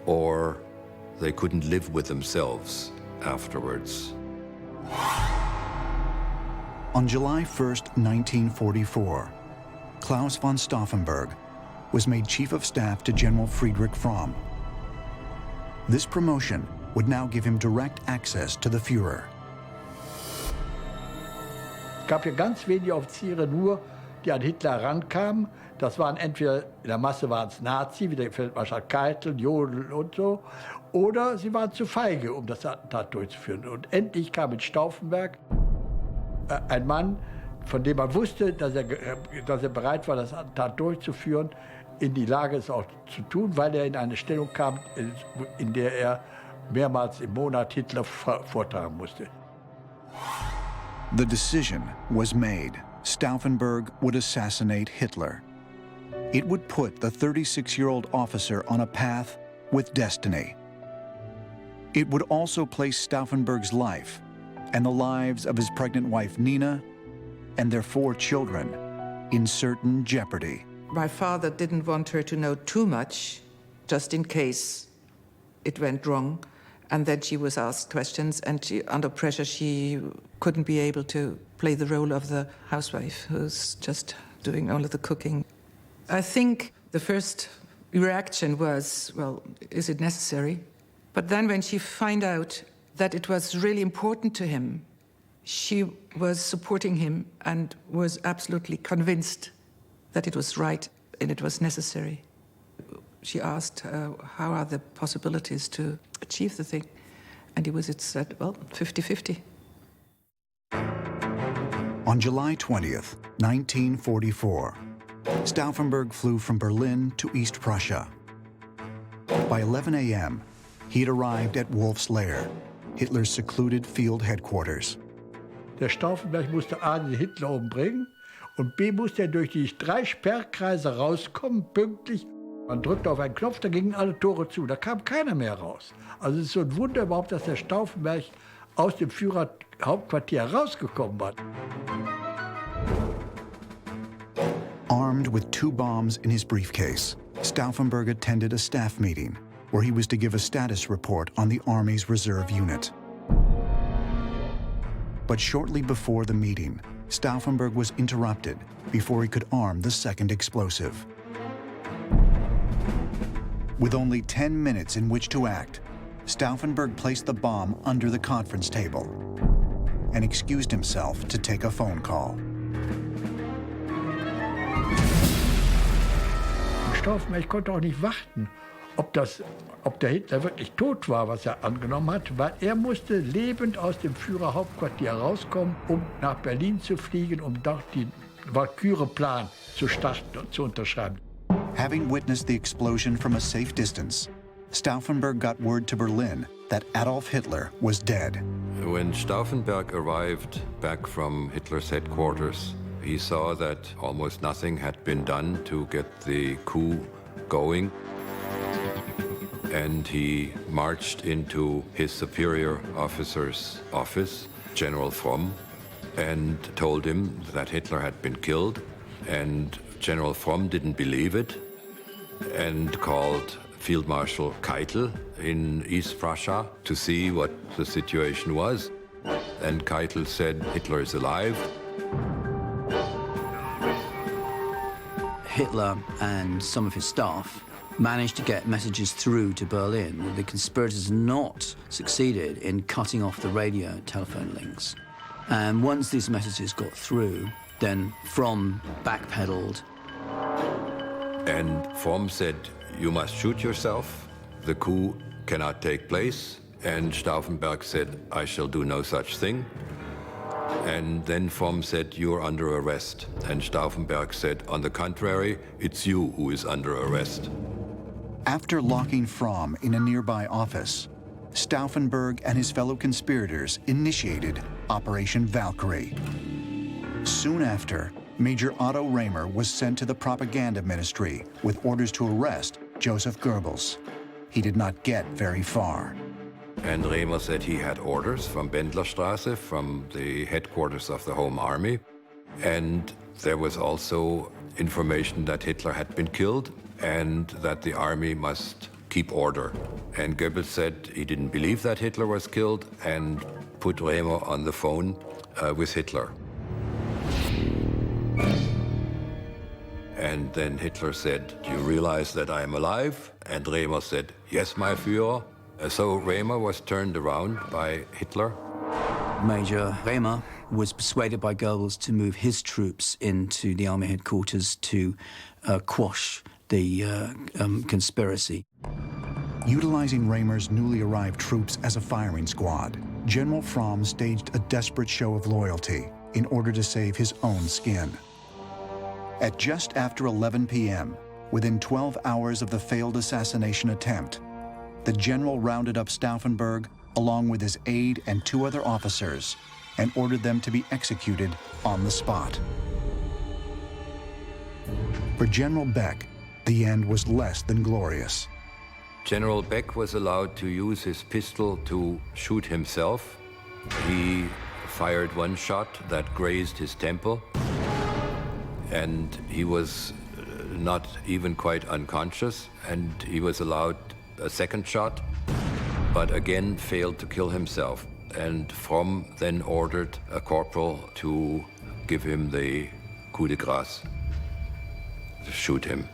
or they couldn't live with themselves afterwards. On July 1st, 1944, Klaus von Stauffenberg was made Chief of Staff to General Friedrich Fromm. This promotion would now give him direct access to the Führer. Es gab ja ganz wenige Offiziere nur, die an Hitler rankamen. Das waren entweder, in der Masse waren es Nazi, wie der Feldmarschall Keitel, Jodl und so, oder sie waren zu feige, um das Attentat durchzuführen. Und endlich kam in Stauffenberg ein Mann, von dem man wusste, dass er bereit war, das Attentat durchzuführen, in die Lage, es auch zu tun, weil er in eine Stellung kam, in der er mehrmals im Monat Hitler vortragen musste. The decision was made. Stauffenberg would assassinate Hitler. It would put the 36-year-old officer on a path with destiny. It would also place Stauffenberg's life and the lives of his pregnant wife Nina and their 4 children in certain jeopardy. My father didn't want her to know too much, just in case it went wrong. And then she was asked questions, and under pressure she couldn't be able to play the role of the housewife who's just doing all of the cooking. I think the first reaction was, well, is it necessary? But then when she found out that it was really important to him, she was supporting him and was absolutely convinced that it was right and it was necessary. She asked, how are the possibilities to achieve the thing? And it said, well, 50-50. On July 20th, 1944, Stauffenberg flew from Berlin to East Prussia. By 11 a.m., he had arrived at Wolf's Lair, Hitler's secluded field headquarters. Der Stauffenberg musste A, den Hitler umbringen und B, musste er durch die 3 Sperrkreise rauskommen, pünktlich. Man drückte auf einen Knopf, da gingen alle Tore zu, da kam keiner mehr raus. Also es ist so ein Wunder überhaupt, dass der Stauffenberg aus dem Führerhauptquartier rausgekommen war. Armed with 2 bombs in his briefcase, Stauffenberg attended a staff meeting where he was to give a status report on the Army's reserve unit. But shortly before the meeting, Stauffenberg was interrupted before he could arm the second explosive. With only 10 minutes in which to act, Stauffenberg placed the bomb under the conference table and excused himself to take a phone call. Stauffenberg konnte auch nicht warten, ob der Hitler wirklich tot war, was er angenommen hat, weil er musste lebend aus dem Führerhauptquartier rauskommen, um nach Berlin zu fliegen, um dort den Valkyrie-Plan zu starten und zu unterschreiben. Having witnessed the explosion from a safe distance, Stauffenberg got word to Berlin that Adolf Hitler was dead. When Stauffenberg arrived back from Hitler's headquarters, he saw that almost nothing had been done to get the coup going. And he marched into his superior officer's office, General Fromm, and told him that Hitler had been killed. And General Fromm didn't believe it and called Field Marshal Keitel in East Prussia to see what the situation was. And Keitel said, Hitler is alive. Hitler and some of his staff managed to get messages through to Berlin. The conspirators not succeeded in cutting off the radio and telephone links. And once these messages got through, then Fromm backpedaled. And Fromm said, you must shoot yourself. The coup cannot take place. And Stauffenberg said, I shall do no such thing. And then Fromm said, you're under arrest. And Stauffenberg said, on the contrary, it's you who is under arrest. After locking Fromm in a nearby office, Stauffenberg and his fellow conspirators initiated Operation Valkyrie. Soon after, Major Otto Rehmer was sent to the propaganda ministry with orders to arrest Joseph Goebbels. He did not get very far. And Rehmer said he had orders from Bendlerstraße, from the headquarters of the Home Army. And there was also information that Hitler had been killed and that the army must keep order. And Goebbels said he didn't believe that Hitler was killed and put Rehmer on the phone with Hitler. And then Hitler said, do you realize that I am alive? And Rehmer said, yes, my Führer. So Rehmer was turned around by Hitler. Major Rehmer was persuaded by Goebbels to move his troops into the army headquarters to quash the conspiracy. Utilizing Rehmer's newly arrived troops as a firing squad, General Fromm staged a desperate show of loyalty in order to save his own skin. At just after 11 p.m., within 12 hours of the failed assassination attempt, the general rounded up Stauffenberg along with his aide and 2 other officers and ordered them to be executed on the spot. For General Beck, the end was less than glorious. General Beck was allowed to use his pistol to shoot himself. He fired one shot that grazed his temple, and he was not even quite unconscious, and he was allowed a second shot, but again failed to kill himself. and from then ordered a corporal to give him the coup de grace, to shoot him.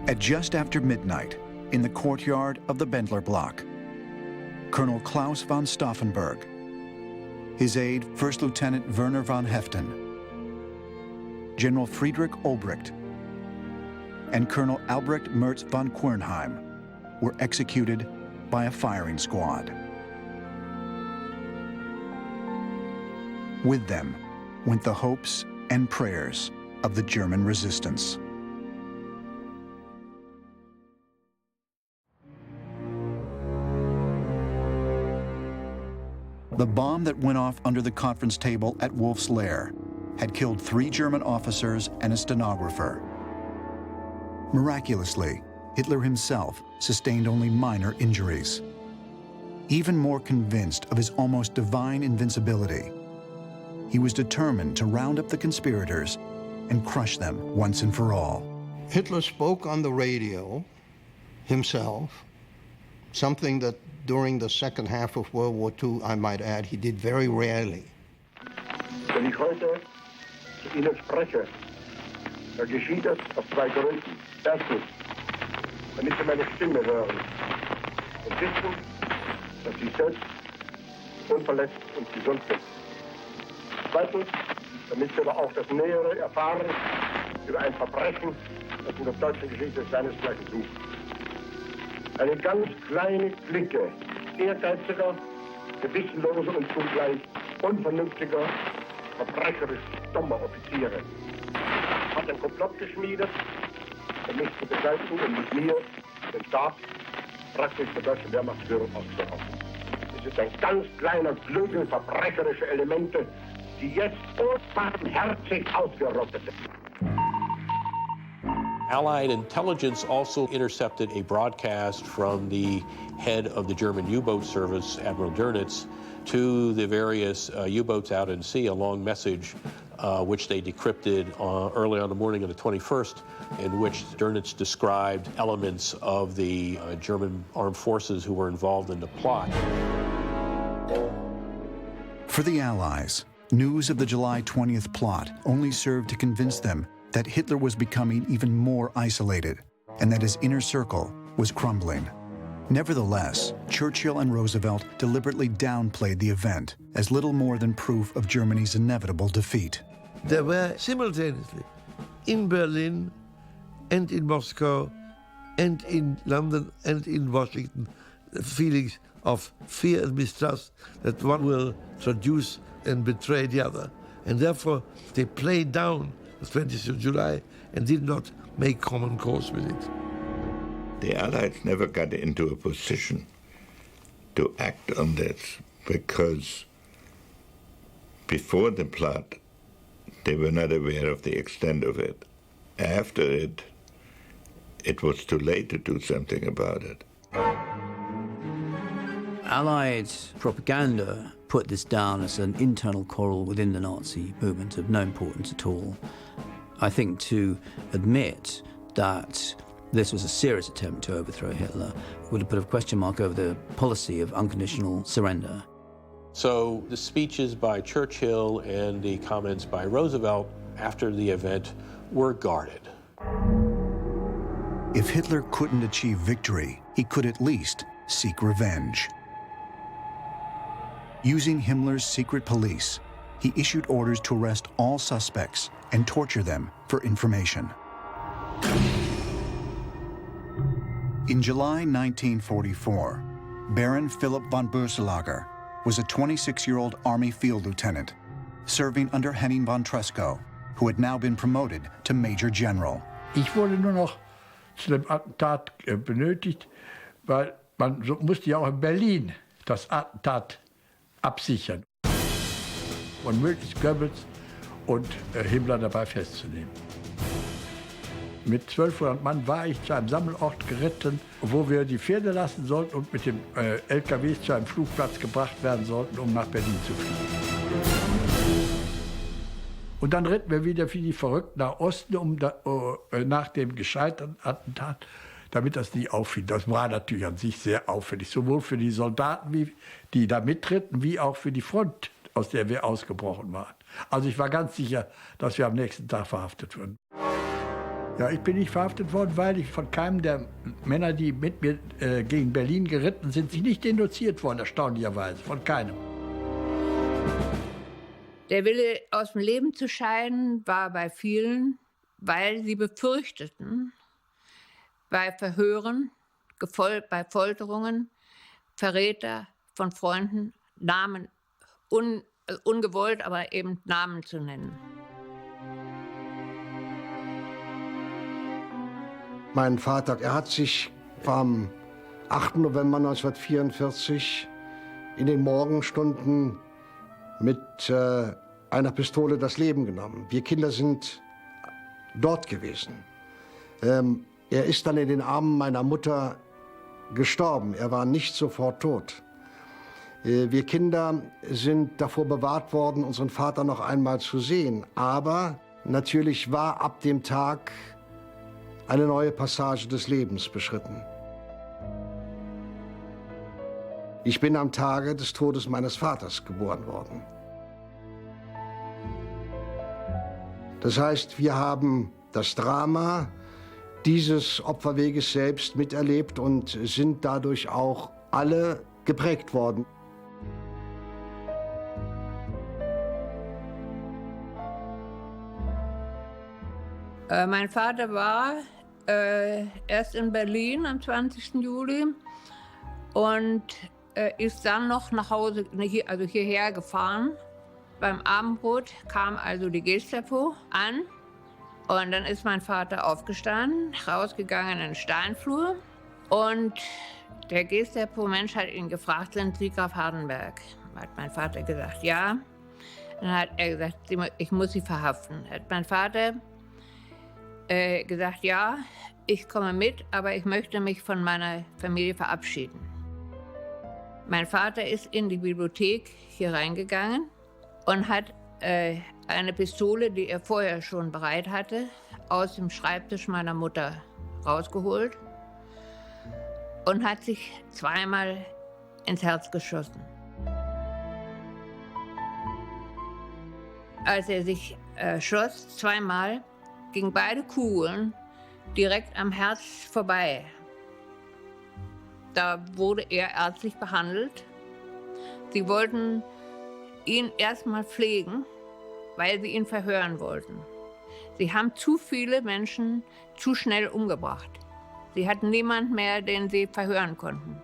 At just after midnight, in the courtyard of the Bendler block, Colonel Klaus von Stauffenberg, his aide, First Lieutenant Werner von Heften, General Friedrich Olbricht, and Colonel Albrecht Mertz von Quernheim were executed by a firing squad. With them went the hopes and prayers of the German resistance. The bomb that went off under the conference table at Wolf's Lair had killed 3 German officers and a stenographer. Miraculously, Hitler himself sustained only minor injuries. Even more convinced of his almost divine invincibility, he was determined to round up the conspirators and crush them once and for all. Hitler spoke on the radio himself, something that during the second half of World War II, I might add, he did very rarely. Wenn ich heute zu Ihnen spreche, da geschieht es aus 2 Gründen. Erstens, damit Sie meine Stimme hören und wissen, dass Sie selbst unverletzt und gesund sind. Zweitens, damit Sie aber auch das Nähere erfahren über ein Verbrechen, das in der deutschen Geschichte seinesgleichen sucht. Eine ganz kleine Clique ehrgeiziger, gewissenloser und zugleich unvernünftiger, verbrecherisch dummer Offiziere hat ein Komplott geschmiedet, um mich zu beseitigen und mit mir den Staat praktisch der deutschen Wehrmachtsführung auszurotten. Es ist ein ganz kleiner Flügel verbrecherischer Elemente, die jetzt unbarmherzig ausgerottet sind. Allied intelligence also intercepted a broadcast from the head of the German U-boat service, Admiral Dönitz, to the various U-boats out in sea, a long message which they decrypted early on the morning of the 21st, in which Dönitz described elements of the German armed forces who were involved in the plot. For the Allies, news of the July 20th plot only served to convince them that Hitler was becoming even more isolated and that his inner circle was crumbling. Nevertheless, Churchill and Roosevelt deliberately downplayed the event as little more than proof of Germany's inevitable defeat. There were simultaneously in Berlin and in Moscow and in London and in Washington feelings of fear and mistrust that one will traduce and betray the other. And therefore, they played down the 20th of July and did not make common cause with it. The Allies never got into a position to act on this because before the plot, they were not aware of the extent of it. After it was too late to do something about it. Allied propaganda put this down as an internal quarrel within the Nazi movement of no importance at all. I think to admit that this was a serious attempt to overthrow Hitler would have put a question mark over the policy of unconditional surrender. So the speeches by Churchill and the comments by Roosevelt after the event were guarded. If Hitler couldn't achieve victory, he could at least seek revenge. Using Himmler's secret police, he issued orders to arrest all suspects and torture them for information. In July 1944, Baron Philipp von Boeselager was a 26-year-old Army field lieutenant serving under Henning von Treschow, who had now been promoted to Major General. Ich wurde nur noch zu dem Attentat benötigt, weil man musste ja auch in Berlin das Attentat absichern und möglichst Goebbels und Himmler dabei festzunehmen. Mit 1200 Mann war ich zu einem Sammelort geritten, wo wir die Pferde lassen sollten und mit dem LKW zu einem Flugplatz gebracht werden sollten, um nach Berlin zu fliegen. Und dann ritten wir wieder wie die Verrückten nach Osten, um nach dem gescheiterten Attentat damit das nicht auffiel. Das war natürlich an sich sehr auffällig, sowohl für die Soldaten, die da mitritten, wie auch für die Front, aus der wir ausgebrochen waren. Also ich war ganz sicher, dass wir am nächsten Tag verhaftet wurden. Ja, ich bin nicht verhaftet worden, weil ich von keinem der Männer, die mit mir gegen Berlin geritten sind, sich nicht denunziert worden, erstaunlicherweise, von keinem. Der Wille, aus dem Leben zu scheiden, war bei vielen, weil sie befürchteten, bei Verhören, bei Folterungen, Verräter von Freunden, Namen, ungewollt, aber eben Namen zu nennen. Mein Vater, er hat sich am 8. November 1944 in den Morgenstunden mit einer Pistole das Leben genommen. Wir Kinder sind dort gewesen. Er ist dann in den Armen meiner Mutter gestorben. Er war nicht sofort tot. Wir Kinder sind davor bewahrt worden, unseren Vater noch einmal zu sehen. Aber natürlich war ab dem Tag eine neue Passage des Lebens beschritten. Ich bin am Tage des Todes meines Vaters geboren worden. Das heißt, wir haben das Drama dieses Opferweges selbst miterlebt und sind dadurch auch alle geprägt worden. Mein Vater war erst in Berlin am 20. Juli und ist dann noch nach Hause, also hierher gefahren. Beim Abendbrot kam also die Gestapo an und dann ist mein Vater aufgestanden, rausgegangen in den Steinflur und der Gestapo-Mensch hat ihn gefragt, sind Sie Graf Hardenberg? Hat mein Vater gesagt, ja. Dann hat er gesagt, ich muss Sie verhaften. Hat mein Vater gesagt, ja, ich komme mit, aber ich möchte mich von meiner Familie verabschieden. Mein Vater ist in die Bibliothek hier reingegangen und hat eine Pistole, die er vorher schon bereit hatte, aus dem Schreibtisch meiner Mutter rausgeholt und hat sich zweimal ins Herz geschossen. Als er sich schoss, zweimal, gingen beide Kugeln direkt am Herz vorbei. Da wurde er ärztlich behandelt. Sie wollten ihn erstmal pflegen, weil sie ihn verhören wollten. Sie haben zu viele Menschen zu schnell umgebracht. Sie hatten niemanden mehr, den sie verhören konnten.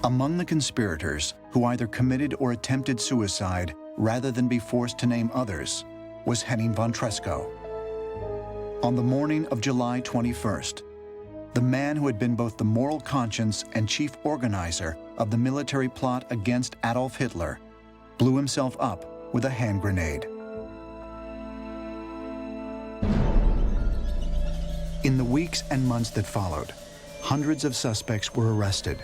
Among the conspirators who either committed or attempted suicide rather than be forced to name others was Henning von Treschow. On the morning of July 21st, the man who had been both the moral conscience and chief organizer of the military plot against Adolf Hitler blew himself up with a hand grenade. In the weeks and months that followed, hundreds of suspects were arrested.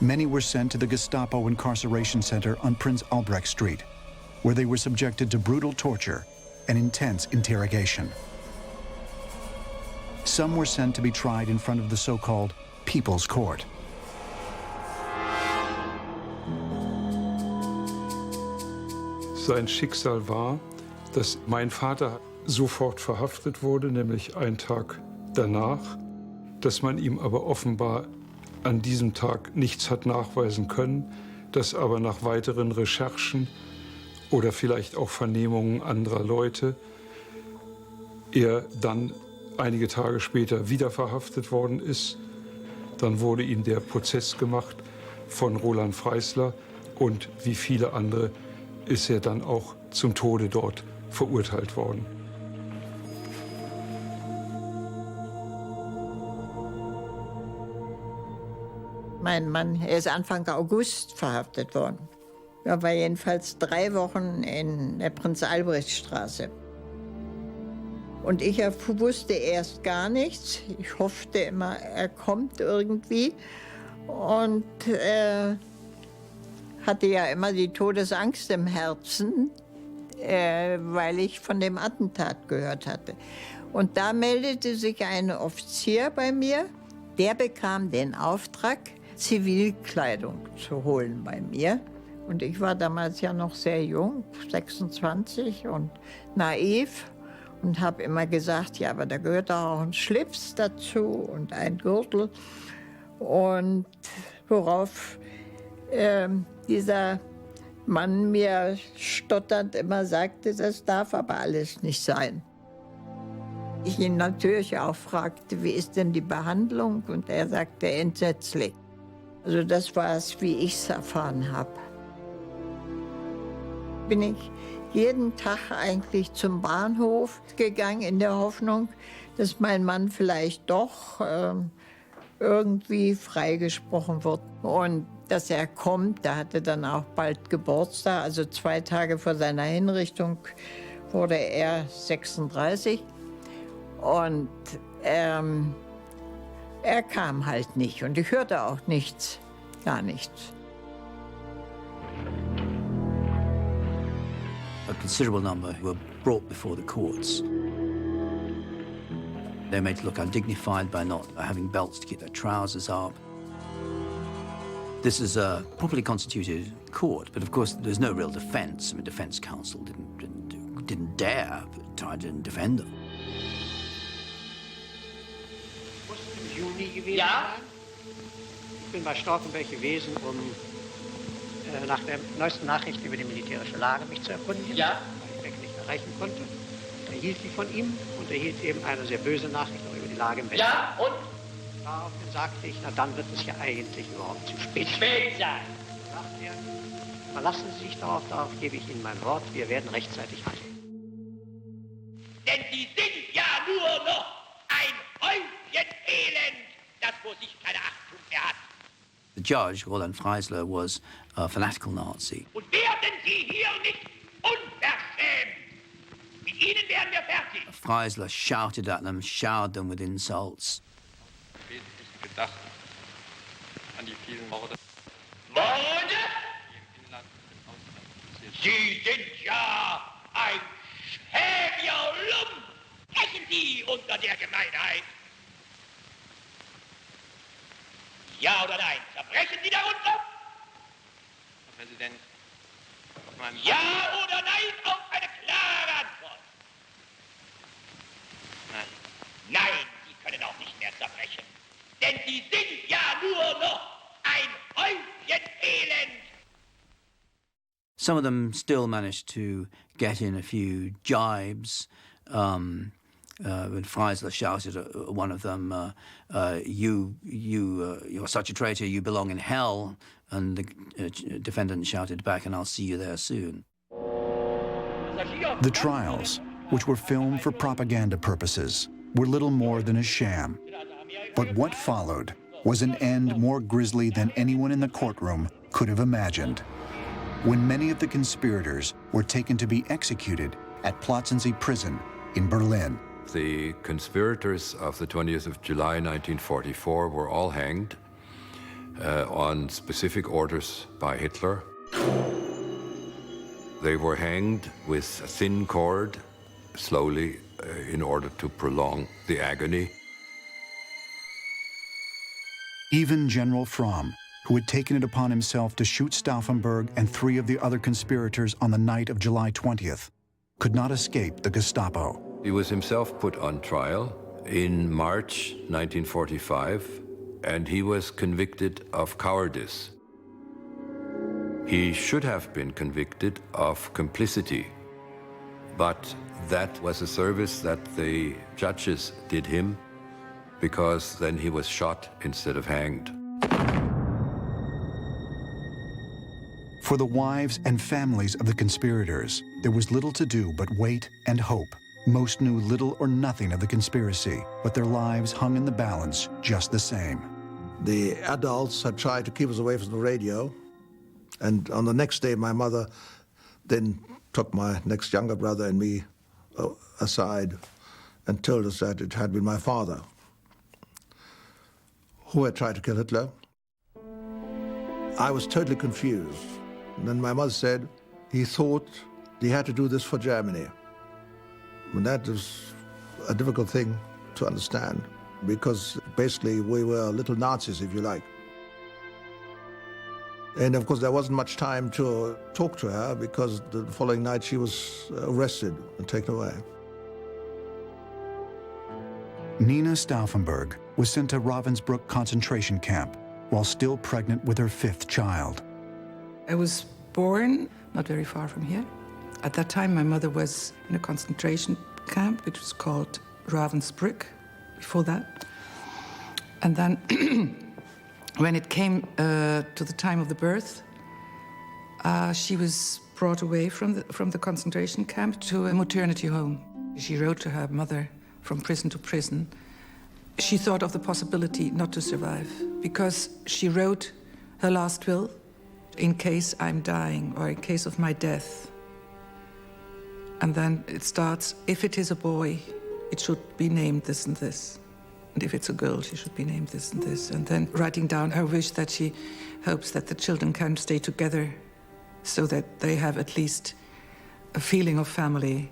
Many were sent to the Gestapo incarceration center on Prince Albrecht Street, where they were subjected to brutal torture and intense interrogation. Some were sent to be tried in front of the so-called People's Court. Sein Schicksal war, dass mein Vater sofort verhaftet wurde, nämlich einen Tag danach, dass man ihm aber offenbar an diesem Tag nichts hat nachweisen können, dass aber nach weiteren Recherchen oder vielleicht auch Vernehmungen anderer Leute er dann einige Tage später wieder verhaftet worden ist. Dann wurde ihm der Prozess gemacht von Roland Freisler und wie viele andere ist er dann auch zum Tode dort verurteilt worden. Mein Mann, er ist Anfang August verhaftet worden. Er war jedenfalls 3 Wochen in der Prinz-Albrecht-Straße. Und ich wusste erst gar nichts. Ich hoffte immer, er kommt irgendwie. Und hatte ja immer die Todesangst im Herzen, weil ich von dem Attentat gehört hatte. Und da meldete sich ein Offizier bei mir, der bekam den Auftrag, Zivilkleidung zu holen bei mir. Und ich war damals ja noch sehr jung, 26 und naiv und habe immer gesagt, ja, aber da gehört auch ein Schlips dazu und ein Gürtel. Und worauf dieser Mann mir stotternd immer sagte, das darf aber alles nicht sein. Ich ihn natürlich auch fragte, wie ist denn die Behandlung? Und er sagte, entsetzlich. Also das war es, wie ich es erfahren habe. Bin ich jeden Tag eigentlich zum Bahnhof gegangen in der Hoffnung, dass mein Mann vielleicht doch irgendwie freigesprochen wird. Und dass er kommt, der hatte dann auch bald Geburtstag, also 2 Tage vor seiner Hinrichtung wurde er 36. Und er kam halt nicht und ich hörte auch nichts, gar nichts. A considerable number were brought before the courts. They're made to look undignified by not having belts to keep their trousers up. This is a properly constituted court, but of course there's no real defense. I mean, defense counsel didn't dare try to defend them. Juni gewesen sein. Ich bin bei Stauffenberg gewesen, um nach der neuesten Nachricht über die militärische Lage mich zu erkundigen, weil ich Beck nicht erreichen konnte. Da erhielt ich von ihm und erhielt eben eine sehr böse Nachricht auch über die Lage im Westen. Ja, und? Daraufhin sagte ich, na dann wird es ja eigentlich überhaupt zu spät sein. Sagte er, verlassen Sie sich darauf gebe ich Ihnen mein Wort, wir werden rechtzeitig handeln. Denn Sie sind ja nur noch ein Häufchen Elend, das vor sich keine Achtung mehr hat. The judge, Roland Freisler, was a fanatical Nazi. Und werden Sie hier nicht unverschämt. Mit Ihnen werden wir fertig. Freisler shouted at them, showered them with insults. Gedacht an die vielen Morde. Morde? Sie sind ja ein schäbiger Lump. Brechen Sie unter der Gemeinheit. Ja oder nein? Zerbrechen Sie darunter? Herr Präsident, ja oder nein auf eine klare Antwort? Nein. Nein, Sie können auch nicht mehr zerbrechen. Denn Sie sind ja nur noch ein Häufchen Elend. Some of them still managed to get in a few jibes. When Freisler shouted at one of them, you're such a traitor, you belong in hell. And the defendant shouted back, and I'll see you there soon. The trials, which were filmed for propaganda purposes, were little more than a sham. But what followed was an end more grisly than anyone in the courtroom could have imagined. When many of the conspirators were taken to be executed at Plötzensee prison in Berlin. The conspirators of the 20th of July 1944 were all hanged on specific orders by Hitler. They were hanged with a thin cord, slowly, in order to prolong the agony. Even General Fromm, who had taken it upon himself to shoot Stauffenberg and 3 of the other conspirators on the night of July 20th, could not escape the Gestapo. He was himself put on trial in March 1945, and he was convicted of cowardice. He should have been convicted of complicity, but that was a service that the judges did him, because then he was shot instead of hanged. For the wives and families of the conspirators, there was little to do but wait and hope. Most knew little or nothing of the conspiracy, but their lives hung in the balance just the same. The adults had tried to keep us away from the radio, and on the next day my mother then took my next younger brother and me aside and told us that it had been my father who had tried to kill Hitler. I was totally confused. And then my mother said he thought he had to do this for Germany. And that was a difficult thing to understand, because basically we were little Nazis, if you like. And of course there wasn't much time to talk to her, because the following night she was arrested and taken away. Nina Stauffenberg was sent to Ravensbrück concentration camp while still pregnant with her 5th child. I was born not very far from here. At that time, my mother was in a concentration camp, which was called Ravensbrück, before that. And then when it came to the time of the birth, she was brought away from the concentration camp to a maternity home. She wrote to her mother from prison to prison. She thought of the possibility not to survive, because she wrote her last will, in case I'm dying or in case of my death. And then it starts, if it is a boy, it should be named this and this. And if it's a girl, she should be named this and this. And then writing down her wish that she hopes that the children can stay together so that they have at least a feeling of family.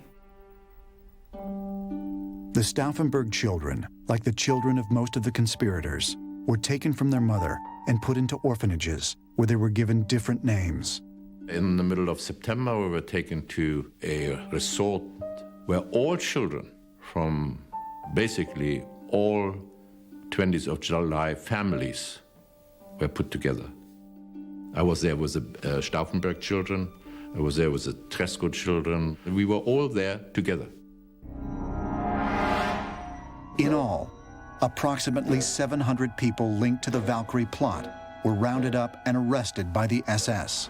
The Stauffenberg children, like the children of most of the conspirators, were taken from their mother and put into orphanages where they were given different names. In the middle of September, we were taken to a resort where all children from basically all 20th of July families were put together. I was there with the Stauffenberg children, I was there with the Tresco children. We were all there together. In all, approximately 700 people linked to the Valkyrie plot were rounded up and arrested by the SS.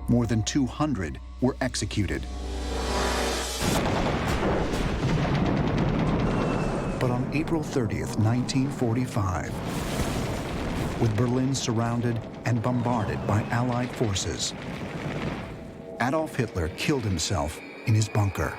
More than 200 were executed. But on April 30th, 1945, with Berlin surrounded and bombarded by Allied forces, Adolf Hitler killed himself in his bunker.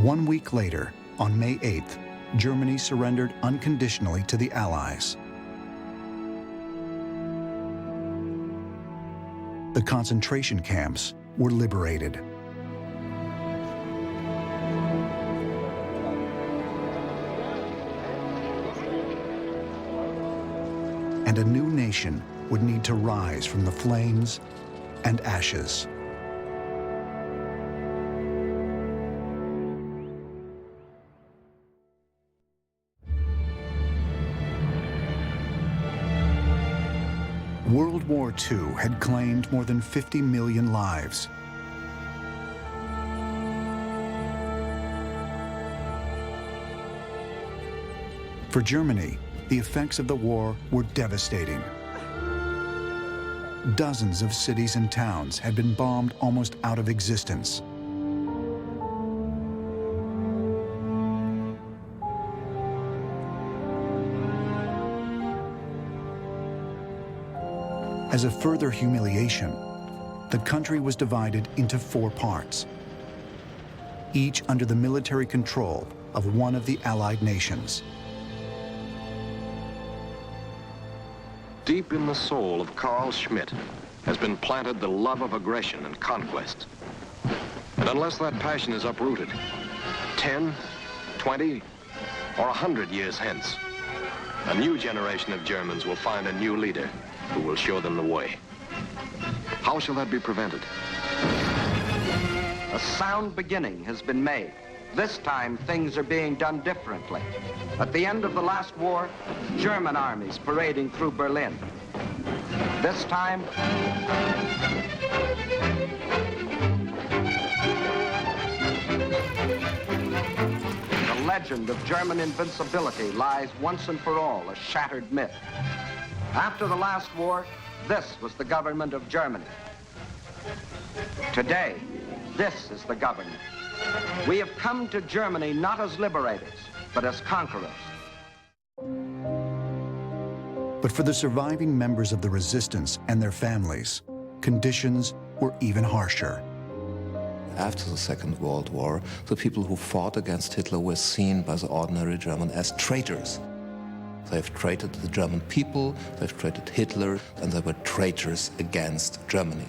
One week later, on May 8th, Germany surrendered unconditionally to the Allies. The concentration camps were liberated. And a new nation would need to rise from the flames and ashes. World War II had claimed more than 50 million lives. For Germany, the effects of the war were devastating. Dozens of cities and towns had been bombed almost out of existence. As a further humiliation, the country was divided into 4 parts, each under the military control of one of the Allied nations. Deep in the soul of Carl Schmitt has been planted the love of aggression and conquest. And unless that passion is uprooted, 10, 20, or 100 years hence, a new generation of Germans will find a new leader who will show them the way. How shall that be prevented? A sound beginning has been made. This time, things are being done differently. At the end of the last war, German armies parading through Berlin. This time, the legend of German invincibility lies once and for all a shattered myth. After the last war, this was the government of Germany. Today, this is the government. We have come to Germany not as liberators, but as conquerors. But for the surviving members of the resistance and their families, conditions were even harsher. After the Second World War, the people who fought against Hitler were seen by the ordinary German as traitors. They've traited the German people, they've traited Hitler, and they were traitors against Germany.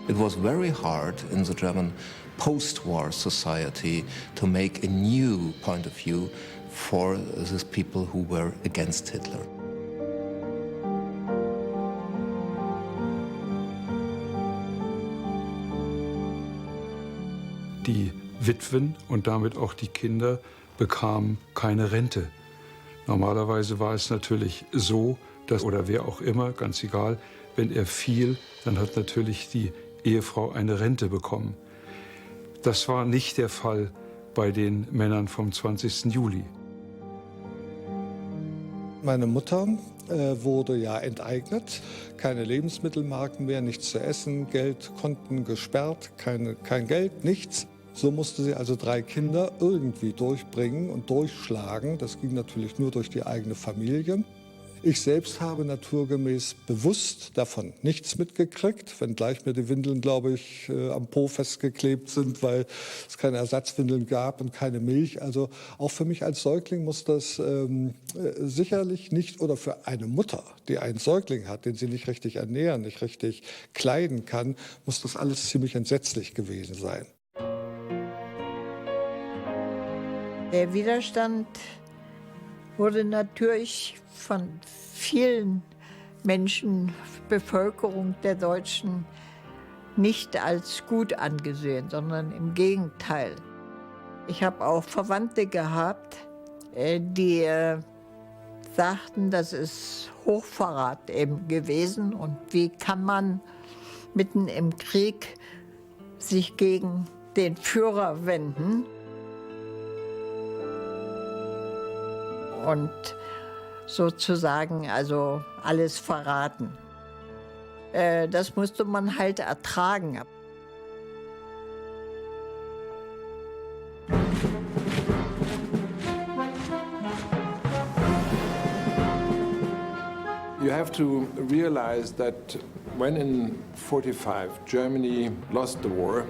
It was very hard in the German post-war society to make a new point of view for these people who were against Hitler. Die Witwen und damit auch die Kinder bekamen keine Rente. Normalerweise war es natürlich so, dass, oder wer auch immer, ganz egal, wenn er fiel, dann hat natürlich die Ehefrau eine Rente bekommen. Das war nicht der Fall bei den Männern vom 20. Juli. Meine Mutter wurde ja enteignet, keine Lebensmittelmarken mehr, nichts zu essen, Geldkonten gesperrt, kein Geld, nichts. So musste sie also 3 Kinder irgendwie durchbringen und durchschlagen. Das ging natürlich nur durch die eigene Familie. Ich selbst habe naturgemäß bewusst davon nichts mitgekriegt, wenngleich mir die Windeln, glaube ich, am Po festgeklebt sind, weil es keine Ersatzwindeln gab und keine Milch. Also auch für mich als Säugling muss das sicherlich nicht, oder für eine Mutter, die einen Säugling hat, den sie nicht richtig ernähren, nicht richtig kleiden kann, muss das alles ziemlich entsetzlich gewesen sein. Der Widerstand wurde natürlich von vielen Menschen, Bevölkerung der Deutschen, nicht als gut angesehen, sondern im Gegenteil. Ich habe auch Verwandte gehabt, die sagten, das ist Hochverrat eben gewesen. Und wie kann man mitten im Krieg sich gegen den Führer wenden? Und sozusagen also alles verraten. Das musste man halt ertragen. You have to realize that when in 1945 Germany lost the war,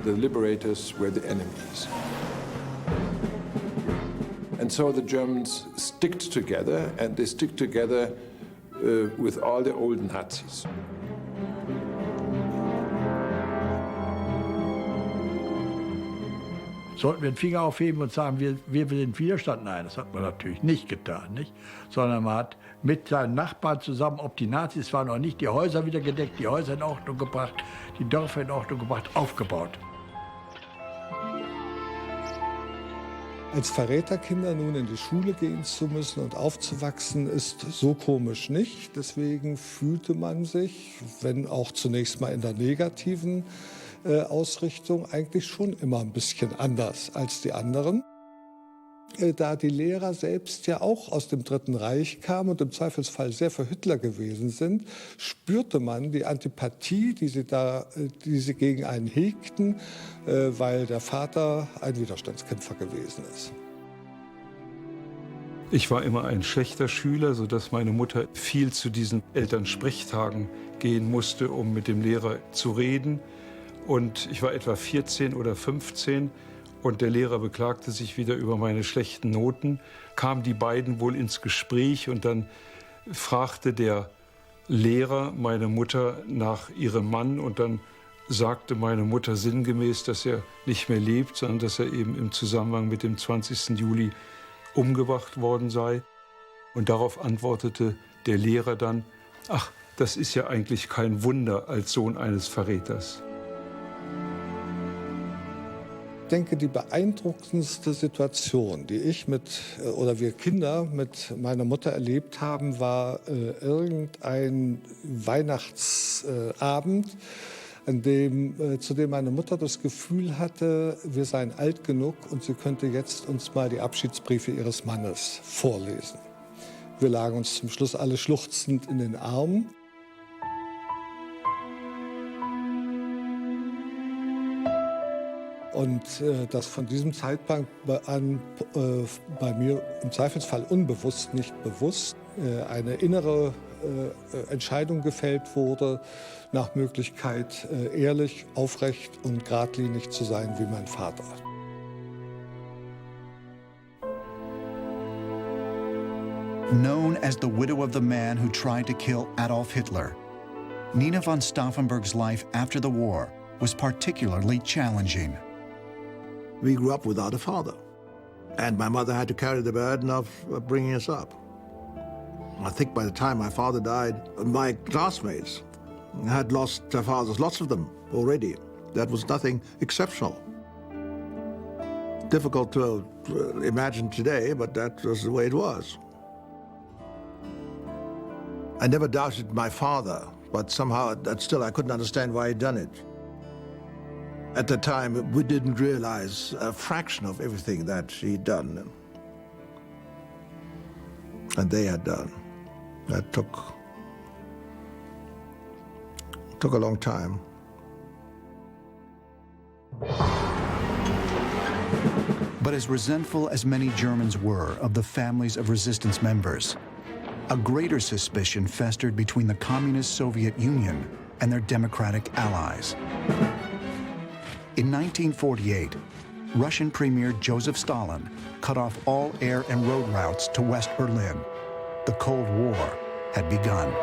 the liberators were the enemies. And so the Germans sticked together, and they stick together with all the old Nazis. Sollten wir den Finger aufheben und sagen, wir sind Widerstand? Nein, das hat man natürlich nicht getan, nicht? Sondern man hat mit seinen Nachbarn zusammen, ob die Nazis waren oder nicht, die Häuser wieder gedeckt, die Häuser in Ordnung gebracht, die Dörfer in Ordnung gebracht, aufgebaut. Als Verräterkinder nun in die Schule gehen zu müssen und aufzuwachsen, ist so komisch nicht. Deswegen fühlte man sich, wenn auch zunächst mal in der negativen Ausrichtung, eigentlich schon immer ein bisschen anders als die anderen. Da die Lehrer selbst ja auch aus dem Dritten Reich kamen und im Zweifelsfall sehr für Hitler gewesen sind, spürte man die Antipathie, die sie gegen einen hegten, weil der Vater ein Widerstandskämpfer gewesen ist. Ich war immer ein schlechter Schüler, sodass meine Mutter viel zu diesen Elternsprechtagen gehen musste, um mit dem Lehrer zu reden. Und ich war etwa 14 oder 15. Und der Lehrer beklagte sich wieder über meine schlechten Noten, kamen die beiden wohl ins Gespräch und dann fragte der Lehrer meine Mutter nach ihrem Mann und dann sagte meine Mutter sinngemäß, dass er nicht mehr lebt, sondern dass er eben im Zusammenhang mit dem 20. Juli umgebracht worden sei. Und darauf antwortete der Lehrer dann, ach, das ist ja eigentlich kein Wunder als Sohn eines Verräters. Ich denke, die beeindruckendste Situation, die ich oder wir Kinder mit meiner Mutter erlebt haben, war irgendein Weihnachtsabend, zu dem meine Mutter das Gefühl hatte, wir seien alt genug und sie könnte jetzt uns mal die Abschiedsbriefe ihres Mannes vorlesen. Wir lagen uns zum Schluss alle schluchzend in den Armen. Und das von diesem Zeitpunkt an bei mir im Zweifelsfall unbewusst, nicht bewusst, eine innere Entscheidung gefällt wurde, nach Möglichkeit ehrlich, aufrecht und geradlinig zu sein wie mein Vater. Known as the widow of the man who tried to kill Adolf Hitler, Nina von Stauffenberg's life after the war was particularly challenging. We grew up without a father, and my mother had to carry the burden of bringing us up. I think by the time my father died, my classmates had lost their fathers, lots of them already. That was nothing exceptional. Difficult to imagine today, but that was the way it was. I never doubted my father, but somehow that still I couldn't understand why he'd done it. At the time, we didn't realize a fraction of everything that he'd done and they had done. That took a long time. But as resentful as many Germans were of the families of resistance members, a greater suspicion festered between the communist Soviet Union and their democratic allies. In 1948, Russian Premier Joseph Stalin cut off all air and road routes to West Berlin. The Cold War had begun.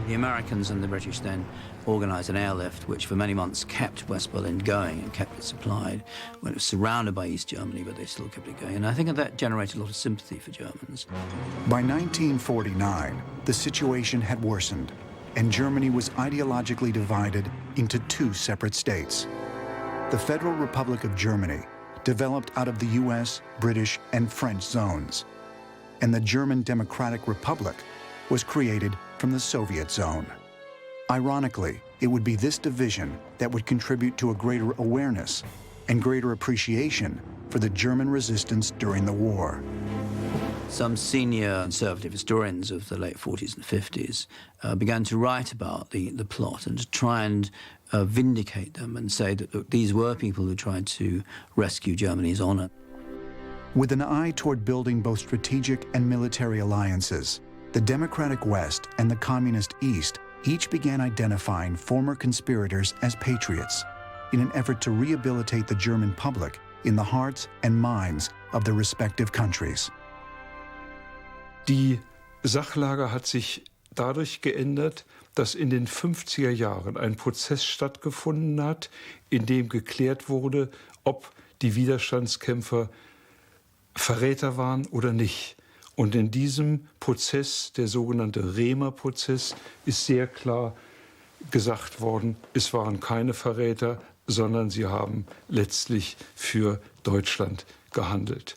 The Americans and the British then organized an airlift which for many months kept West Berlin going and kept it supplied when it was surrounded by East Germany, but they still kept it going. And I think that generated a lot of sympathy for Germans. By 1949, the situation had worsened, and Germany was ideologically divided into two separate states. The Federal Republic of Germany developed out of the US, British, and French zones, and the German Democratic Republic was created from the Soviet zone. Ironically, it would be this division that would contribute to a greater awareness and greater appreciation for the German resistance during the war. Some senior conservative historians of the late 40s and 50s began to write about the plot and to try and vindicate them and say that look, these were people who tried to rescue Germany's honor. With an eye toward building both strategic and military alliances, the Democratic West and the Communist East each began identifying former conspirators as patriots in an effort to rehabilitate the German public in the hearts and minds of their respective countries. Die Sachlage hat sich dadurch geändert, dass in den 50er Jahren ein Prozess stattgefunden hat, in dem geklärt wurde, ob die Widerstandskämpfer Verräter waren oder nicht. Und in diesem Prozess, der sogenannte Remer-Prozess, ist sehr klar gesagt worden, es waren keine Verräter, sondern sie haben letztlich für Deutschland gehandelt.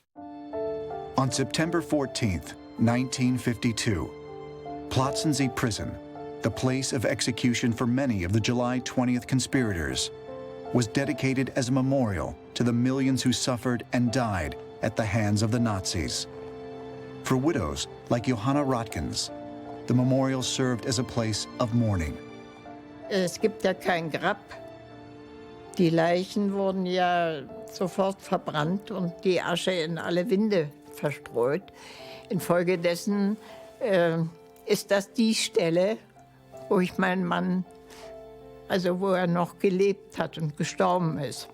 On September 14th, 1952, Plötzensee Prison, the place of execution for many of the July 20th conspirators, was dedicated as a memorial to the millions who suffered and died at the hands of the Nazis. For widows like Johanna Rotkins, the memorial served as a place of mourning. Es gibt ja kein Grab. Die Leichen wurden ja sofort verbrannt und die Asche in alle Winde verstreut. Infolgedessen ist das die Stelle, wo ich meinen Mann, also wo er noch gelebt hat und gestorben ist.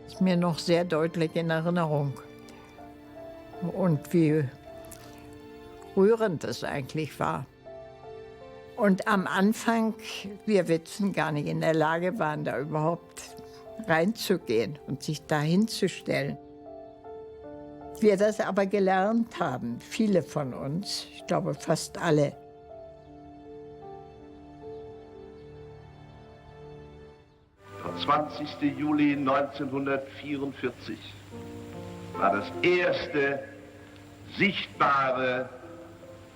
Ist mir noch sehr deutlich in Erinnerung. Und wie rührend es eigentlich war. Und am Anfang, wir Witzen gar nicht in der Lage waren, da überhaupt reinzugehen und sich da hinzustellen. Wir das aber gelernt haben, viele von uns, ich glaube fast alle. Der 20. Juli 1944 war das erste sichtbare,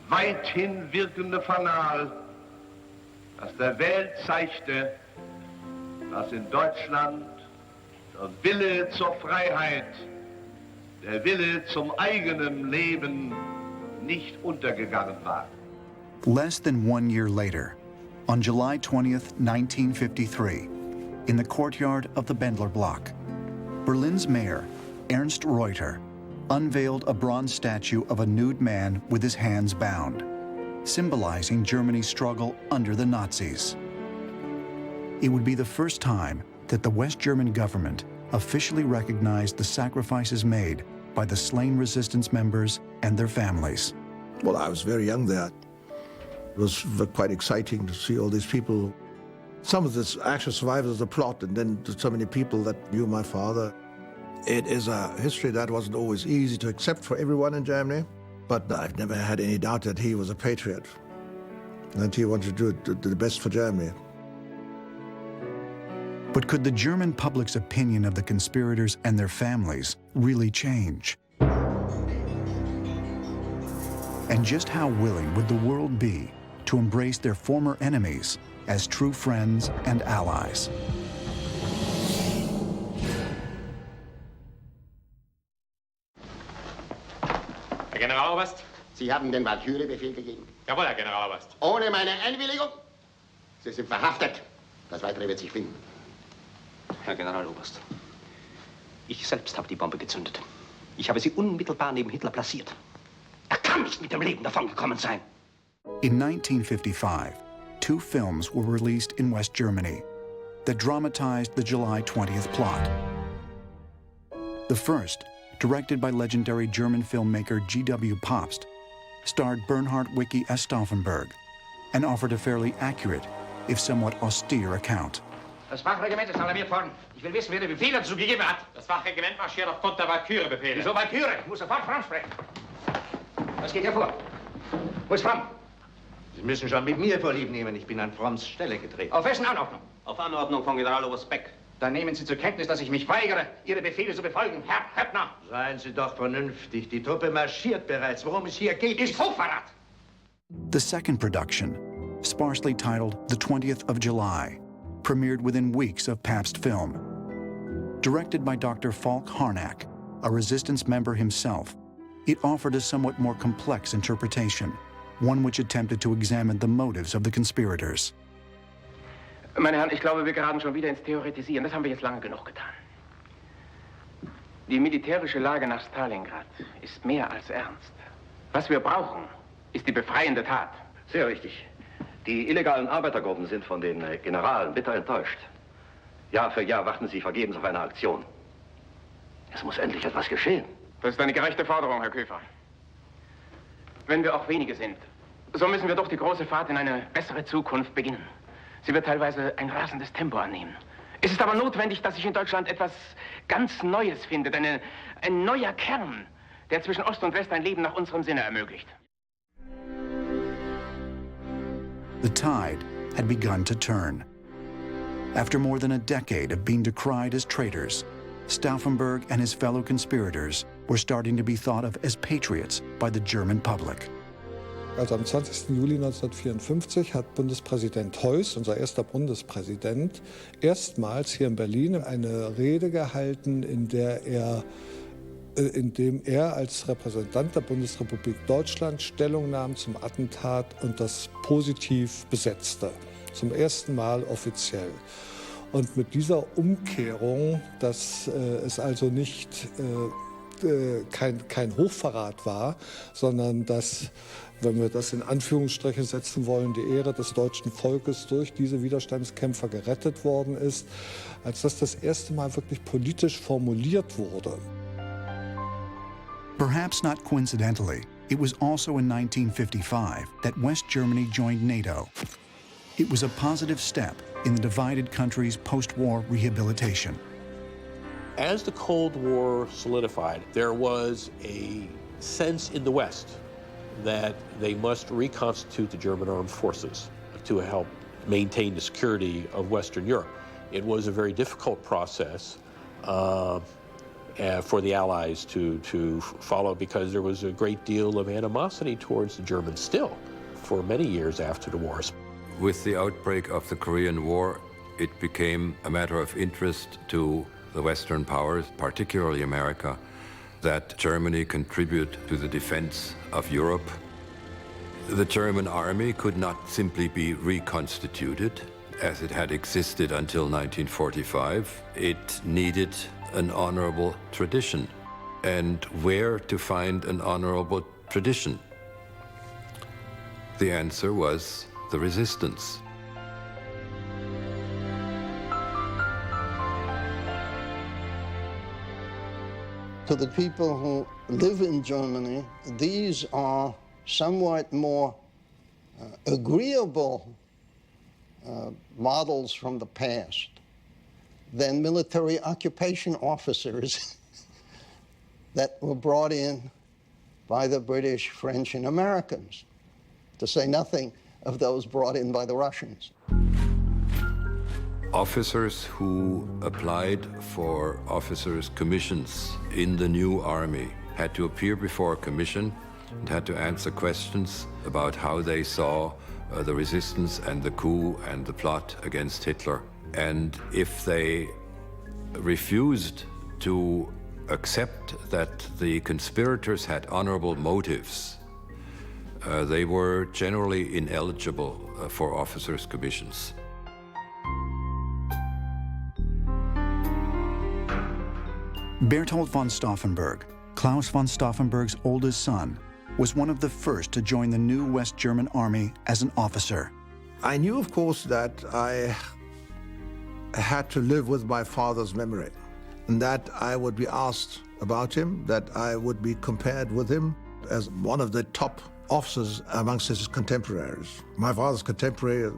weithin wirkende Fanal, das der Welt zeigte, dass in Deutschland der Wille zur Freiheit, der Wille zum eigenen Leben nicht untergegangen war. Less than 1 year later, on July 20th, 1953, in the courtyard of the Bendler Block, Berlin's mayor, Ernst Reuter, unveiled a bronze statue of a nude man with his hands bound, symbolizing Germany's struggle under the Nazis. It would be the first time that the West German government officially recognized the sacrifices made by the slain resistance members and their families. Well, I was very young there. It was quite exciting to see all these people. Some of the actual survivors of the plot, and then so many people that knew my father. It is a history that wasn't always easy to accept for everyone in Germany, but I've never had any doubt that he was a patriot, and he wanted to do the best for Germany. But could the German public's opinion of the conspirators and their families really change? And just how willing would the world be to embrace their former enemies as true friends and allies? Herr Generaloberst? Sie haben den Valkyrie-Befehl gegeben? Jawohl, Herr Generaloberst. Ohne meine Einwilligung? Sie sind verhaftet. Das Weitere wird sich finden. Herr Generaloberst, ich selbst habe die Bombe gezündet. Ich habe sie unmittelbar neben Hitler platziert. Er kann nicht mit dem Leben davongekommen sein. In 1955, 2 films were released in West Germany that dramatized the July 20th plot. The first, directed by legendary German filmmaker G.W. Pabst, starred Bernhard Wicki as Stauffenberg and offered a fairly accurate, if somewhat austere account. Das Wachregiment ist alarmiert worden. Ich will wissen, wer die Befehle dazu gegeben hat. Das Wachregiment marschiert aufgrund der Valkyrie-Befehle. Wieso Valkyrie? Ich muss sofort Front sprechen. Was geht hier vor? Wo ist Fromm? Sie müssen schon mit mir Vorlieb nehmen. Ich bin an Fromms Stelle getreten. Auf wessen Anordnung? Auf Anordnung von Generaloberst Beck. Dann nehmen Sie zur Kenntnis, dass ich mich weigere, Ihre Befehle zu befolgen, Herr Höppner. Seien Sie doch vernünftig. Die Truppe marschiert bereits. Worum es hier geht, ist Hochverrat. The second production, sparsely titled The 20th of July, premiered within weeks of Pabst film. Directed by Dr. Falk Harnack, a resistance member himself, it offered a somewhat more complex interpretation, one which attempted to examine the motives of the conspirators. Meine Herren, ich glaube, wir geraten schon wieder ins Theoretisieren. Das haben wir jetzt lange genug getan. Die militärische Lage nach Stalingrad ist mehr als ernst. Was wir brauchen, ist die befreiende Tat. Sehr richtig. Die illegalen Arbeitergruppen sind von den Generalen bitter enttäuscht. Jahr für Jahr warten sie vergebens auf eine Aktion. Es muss endlich etwas geschehen. Das ist eine gerechte Forderung, Herr Köfer. Wenn wir auch wenige sind, so müssen wir doch die große Fahrt in eine bessere Zukunft beginnen. Sie wird teilweise ein rasendes Tempo annehmen. Es ist aber notwendig, dass sich in Deutschland etwas ganz Neues findet. Ein neuer Kern, der zwischen Ost und West ein Leben nach unserem Sinne ermöglicht. The tide had begun to turn. After more than a decade of being decried as traitors, Stauffenberg and his fellow conspirators were starting to be thought of as patriots by the German public. Also am 20. Juli 1954 hat Bundespräsident Heuss, unser erster Bundespräsident, erstmals hier in Berlin eine Rede gehalten, in dem er als Repräsentant der Bundesrepublik Deutschland Stellung nahm zum Attentat und das positiv besetzte. Zum ersten Mal offiziell. Und mit dieser Umkehrung, dass es also nicht kein Hochverrat war, sondern dass, wenn wir das in Anführungsstriche setzen wollen, die Ehre des deutschen Volkes durch diese Widerstandskämpfer gerettet worden ist, als das erste Mal wirklich politisch formuliert wurde. Perhaps not coincidentally, it was also in 1955 that West Germany joined NATO. It was a positive step in the divided country's post-war rehabilitation. As the Cold War solidified, there was a sense in the West that they must reconstitute the German armed forces to help maintain the security of Western Europe. It was a very difficult process for the Allies to follow because there was a great deal of animosity towards the Germans still for many years after the wars. With the outbreak of the Korean War, it became a matter of interest to the Western powers, particularly America, that Germany contribute to the defense of Europe. The German army could not simply be reconstituted as it had existed until 1945. It needed an honorable tradition. and where to find an honorable tradition. The answer was the resistance. To the people who live in Germany, these are somewhat more agreeable models from the past than military occupation officers that were brought in by the British, French, and Americans, to say nothing of those brought in by the Russians. Officers who applied for officers' commissions in the new army had to appear before a commission and had to answer questions about how they saw the resistance and the coup and the plot against Hitler. And if they refused to accept that the conspirators had honorable motives, they were generally ineligible for officers' commissions. Berthold von Stauffenberg, Klaus von Stauffenberg's oldest son, was one of the first to join the new West German army as an officer. I knew, of course, that I had to live with my father's memory, and that I would be asked about him, that I would be compared with him as one of the top officers amongst his contemporaries. My father's contemporary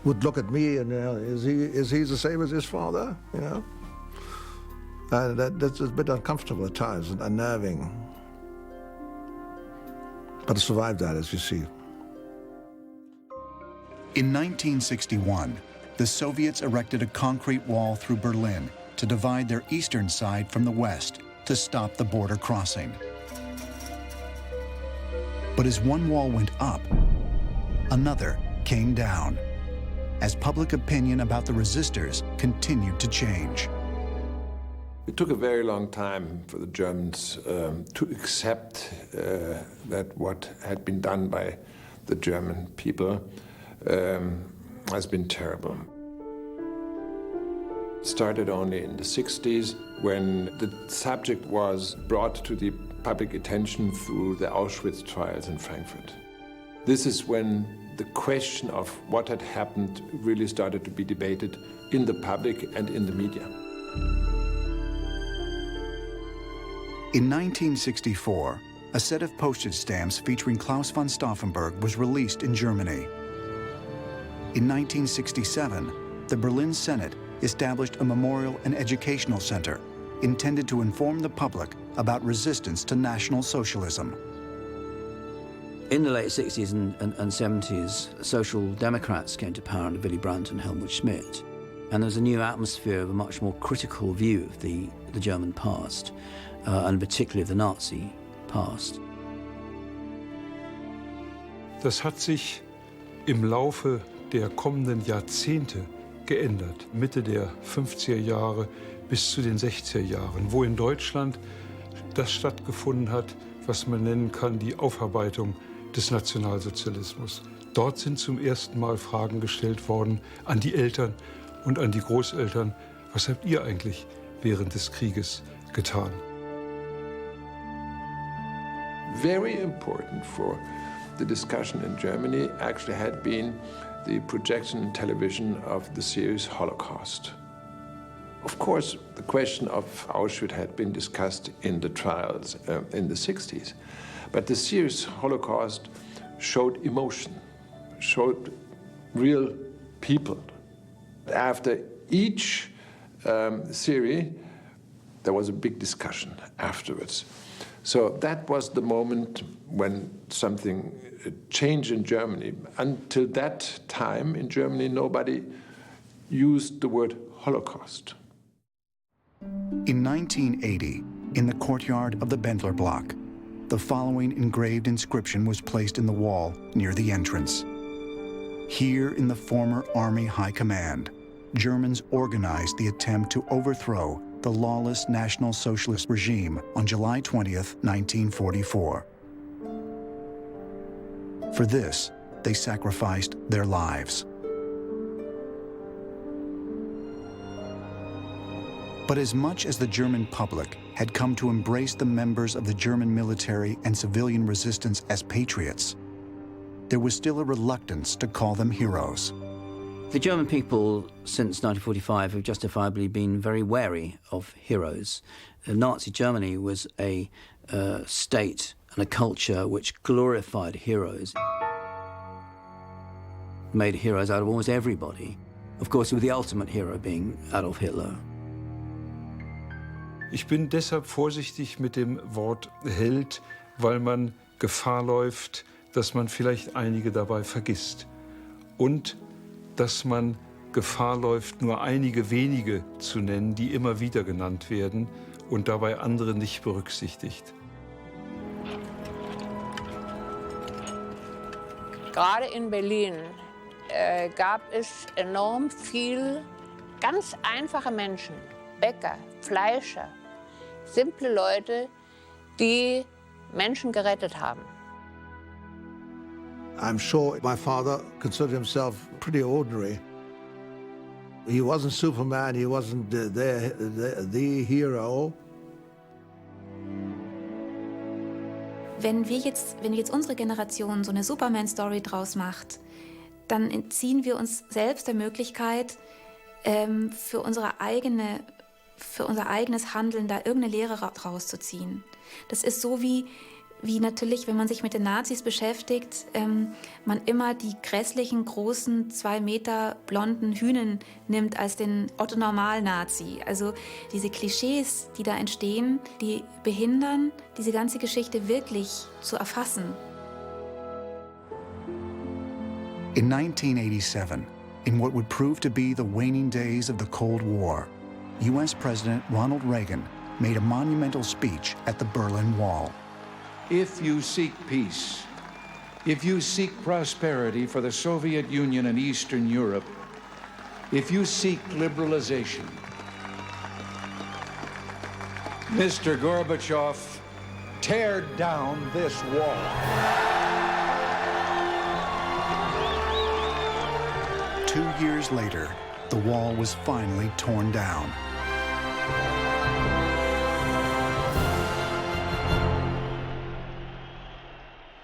would look at me and, is he the same as his father, you know? And that's a bit uncomfortable at times and unnerving. But I survived that, as you see. In 1961, the Soviets erected a concrete wall through Berlin to divide their eastern side from the west to stop the border crossing. But as one wall went up, another came down, as public opinion about the resistors continued to change. It took a very long time for the Germans to accept that what had been done by the German people has been terrible. It started only in the 60s when the subject was brought to the public attention through the Auschwitz trials in Frankfurt. This is when the question of what had happened really started to be debated in the public and in the media. In 1964, a set of postage stamps featuring Klaus von Stauffenberg was released in Germany. In 1967, the Berlin Senate established a memorial and educational center intended to inform the public about resistance to National Socialism. In the late 60s and 70s, Social Democrats came to power under Willy Brandt and Helmut Schmidt. And there was a new atmosphere of a much more critical view of the German past, and particularly of the Nazi past. Das hat sich im Laufe der kommenden Jahrzehnte geändert, Mitte der 50er Jahre bis zu den 60er Jahren, wo in Deutschland das stattgefunden hat, was man nennen kann, die Aufarbeitung des Nationalsozialismus. Dort sind zum ersten Mal Fragen gestellt worden an die Eltern und an die Großeltern. Was habt ihr eigentlich während des Krieges getan? Very important for the discussion in Germany actually had been the projection in television of the series Holocaust. Of course, the question of Auschwitz had been discussed in the trials in the 60s, but the series Holocaust showed emotion, showed real people. After each series, there was a big discussion afterwards. So that was the moment when something changed in Germany. Until that time in Germany, nobody used the word Holocaust. In 1980, in the courtyard of the Bendler Block, the following engraved inscription was placed in the wall near the entrance. Here in the former Army High Command, Germans organized the attempt to overthrow the lawless National Socialist regime on July 20th, 1944. For this, they sacrificed their lives. But as much as the German public had come to embrace the members of the German military and civilian resistance as patriots, there was still a reluctance to call them heroes. The German people, since 1945, have justifiably been very wary of heroes. Nazi Germany was a state and a culture which glorified heroes, made heroes out of almost everybody. Of course, with the ultimate hero being Adolf Hitler. Ich bin deshalb vorsichtig mit dem Wort Held, weil man Gefahr läuft, dass man vielleicht einige dabei vergisst. Und dass man Gefahr läuft, nur einige wenige zu nennen, die immer wieder genannt werden und dabei andere nicht berücksichtigt. Gerade in Berlin gab es enorm viel ganz einfache Menschen, Bäcker, Fleischer, simple Leute, die Menschen gerettet haben. I'm sure my father considered himself pretty ordinary. He wasn't Superman, he wasn't the hero. Wenn jetzt unsere Generation so eine Superman-Story draus macht, dann entziehen wir uns selbst der Möglichkeit, für unser eigenes Handeln da irgendeine Lehre rauszuziehen. Das ist so wie natürlich, wenn man sich mit den Nazis beschäftigt, man immer die grässlichen, großen, 2 Meter blonden Hühnen nimmt als den Otto-Normal-Nazi. Also diese Klischees, die da entstehen, die behindern, diese ganze Geschichte wirklich zu erfassen. In 1987, in what would prove to be the waning days of the Cold War, U.S. President Ronald Reagan made a monumental speech at the Berlin Wall. If you seek peace, if you seek prosperity for the Soviet Union and Eastern Europe, if you seek liberalization, Mr. Gorbachev, tear down this wall. Two years later, the wall was finally torn down.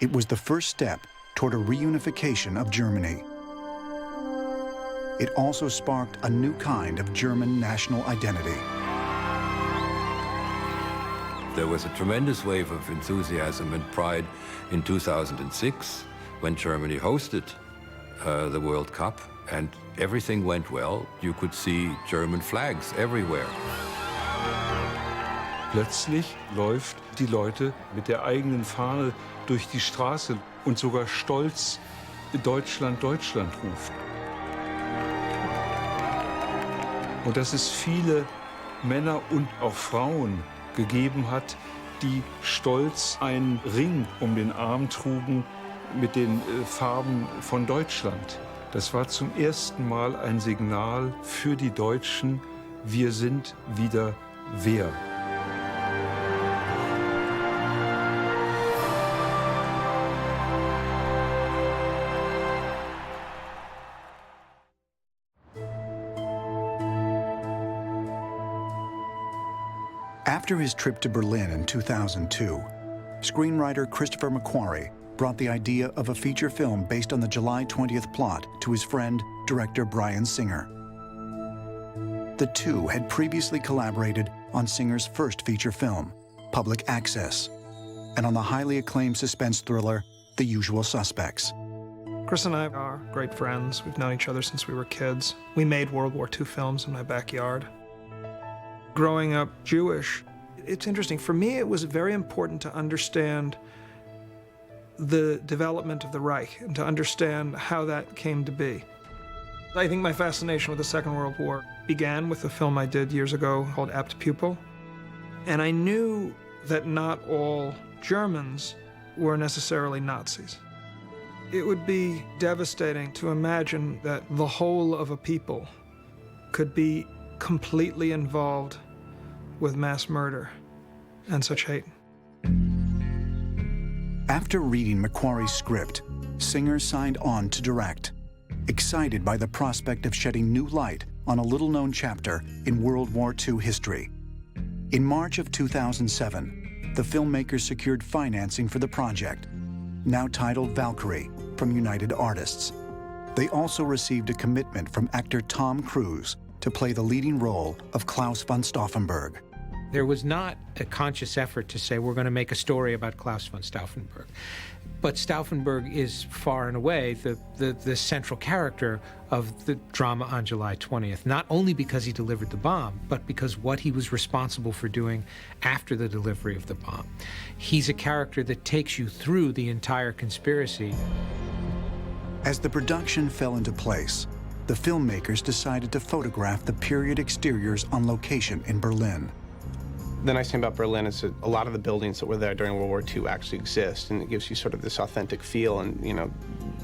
It was the first step toward a reunification of Germany. It also sparked a new kind of German national identity. There was a tremendous wave of enthusiasm and pride in 2006 when Germany hosted the World Cup, and everything went well. You could see German flags everywhere. Plötzlich läuft die Leute mit der eigenen Fahne durch die Straße und sogar stolz Deutschland, Deutschland ruft. Und dass es viele Männer und auch Frauen gegeben hat, die stolz einen Ring um den Arm trugen mit den Farben von Deutschland. Das war zum ersten Mal ein Signal für die Deutschen, wir sind wieder wer. After his trip to Berlin in 2002, screenwriter Christopher McQuarrie brought the idea of a feature film based on the July 20th plot to his friend, director Bryan Singer. The two had previously collaborated on Singer's first feature film, Public Access, and on the highly acclaimed suspense thriller, The Usual Suspects. Chris and I are great friends. We've known each other since we were kids. We made World War II films in my backyard. Growing up Jewish, it's interesting. For me, it was very important to understand the development of the Reich and to understand how that came to be. I think my fascination with the Second World War began with a film I did years ago called Apt Pupil. And I knew that not all Germans were necessarily Nazis. It would be devastating to imagine that the whole of a people could be completely involved with mass murder and such hate. After reading McQuarrie's script, Singer signed on to direct, excited by the prospect of shedding new light on a little-known chapter in World War II history. In March of 2007, the filmmakers secured financing for the project, now titled Valkyrie, from United Artists. They also received a commitment from actor Tom Cruise to play the leading role of Klaus von Stauffenberg. There was not a conscious effort to say we're going to make a story about Klaus von Stauffenberg. But Stauffenberg is far and away the central character of the drama on July 20th, not only because he delivered the bomb, but because what he was responsible for doing after the delivery of the bomb. He's a character that takes you through the entire conspiracy. As the production fell into place, the filmmakers decided to photograph the period exteriors on location in Berlin. The nice thing about Berlin is that a lot of the buildings that were there during World War II actually exist, and it gives you sort of this authentic feel. And, you know,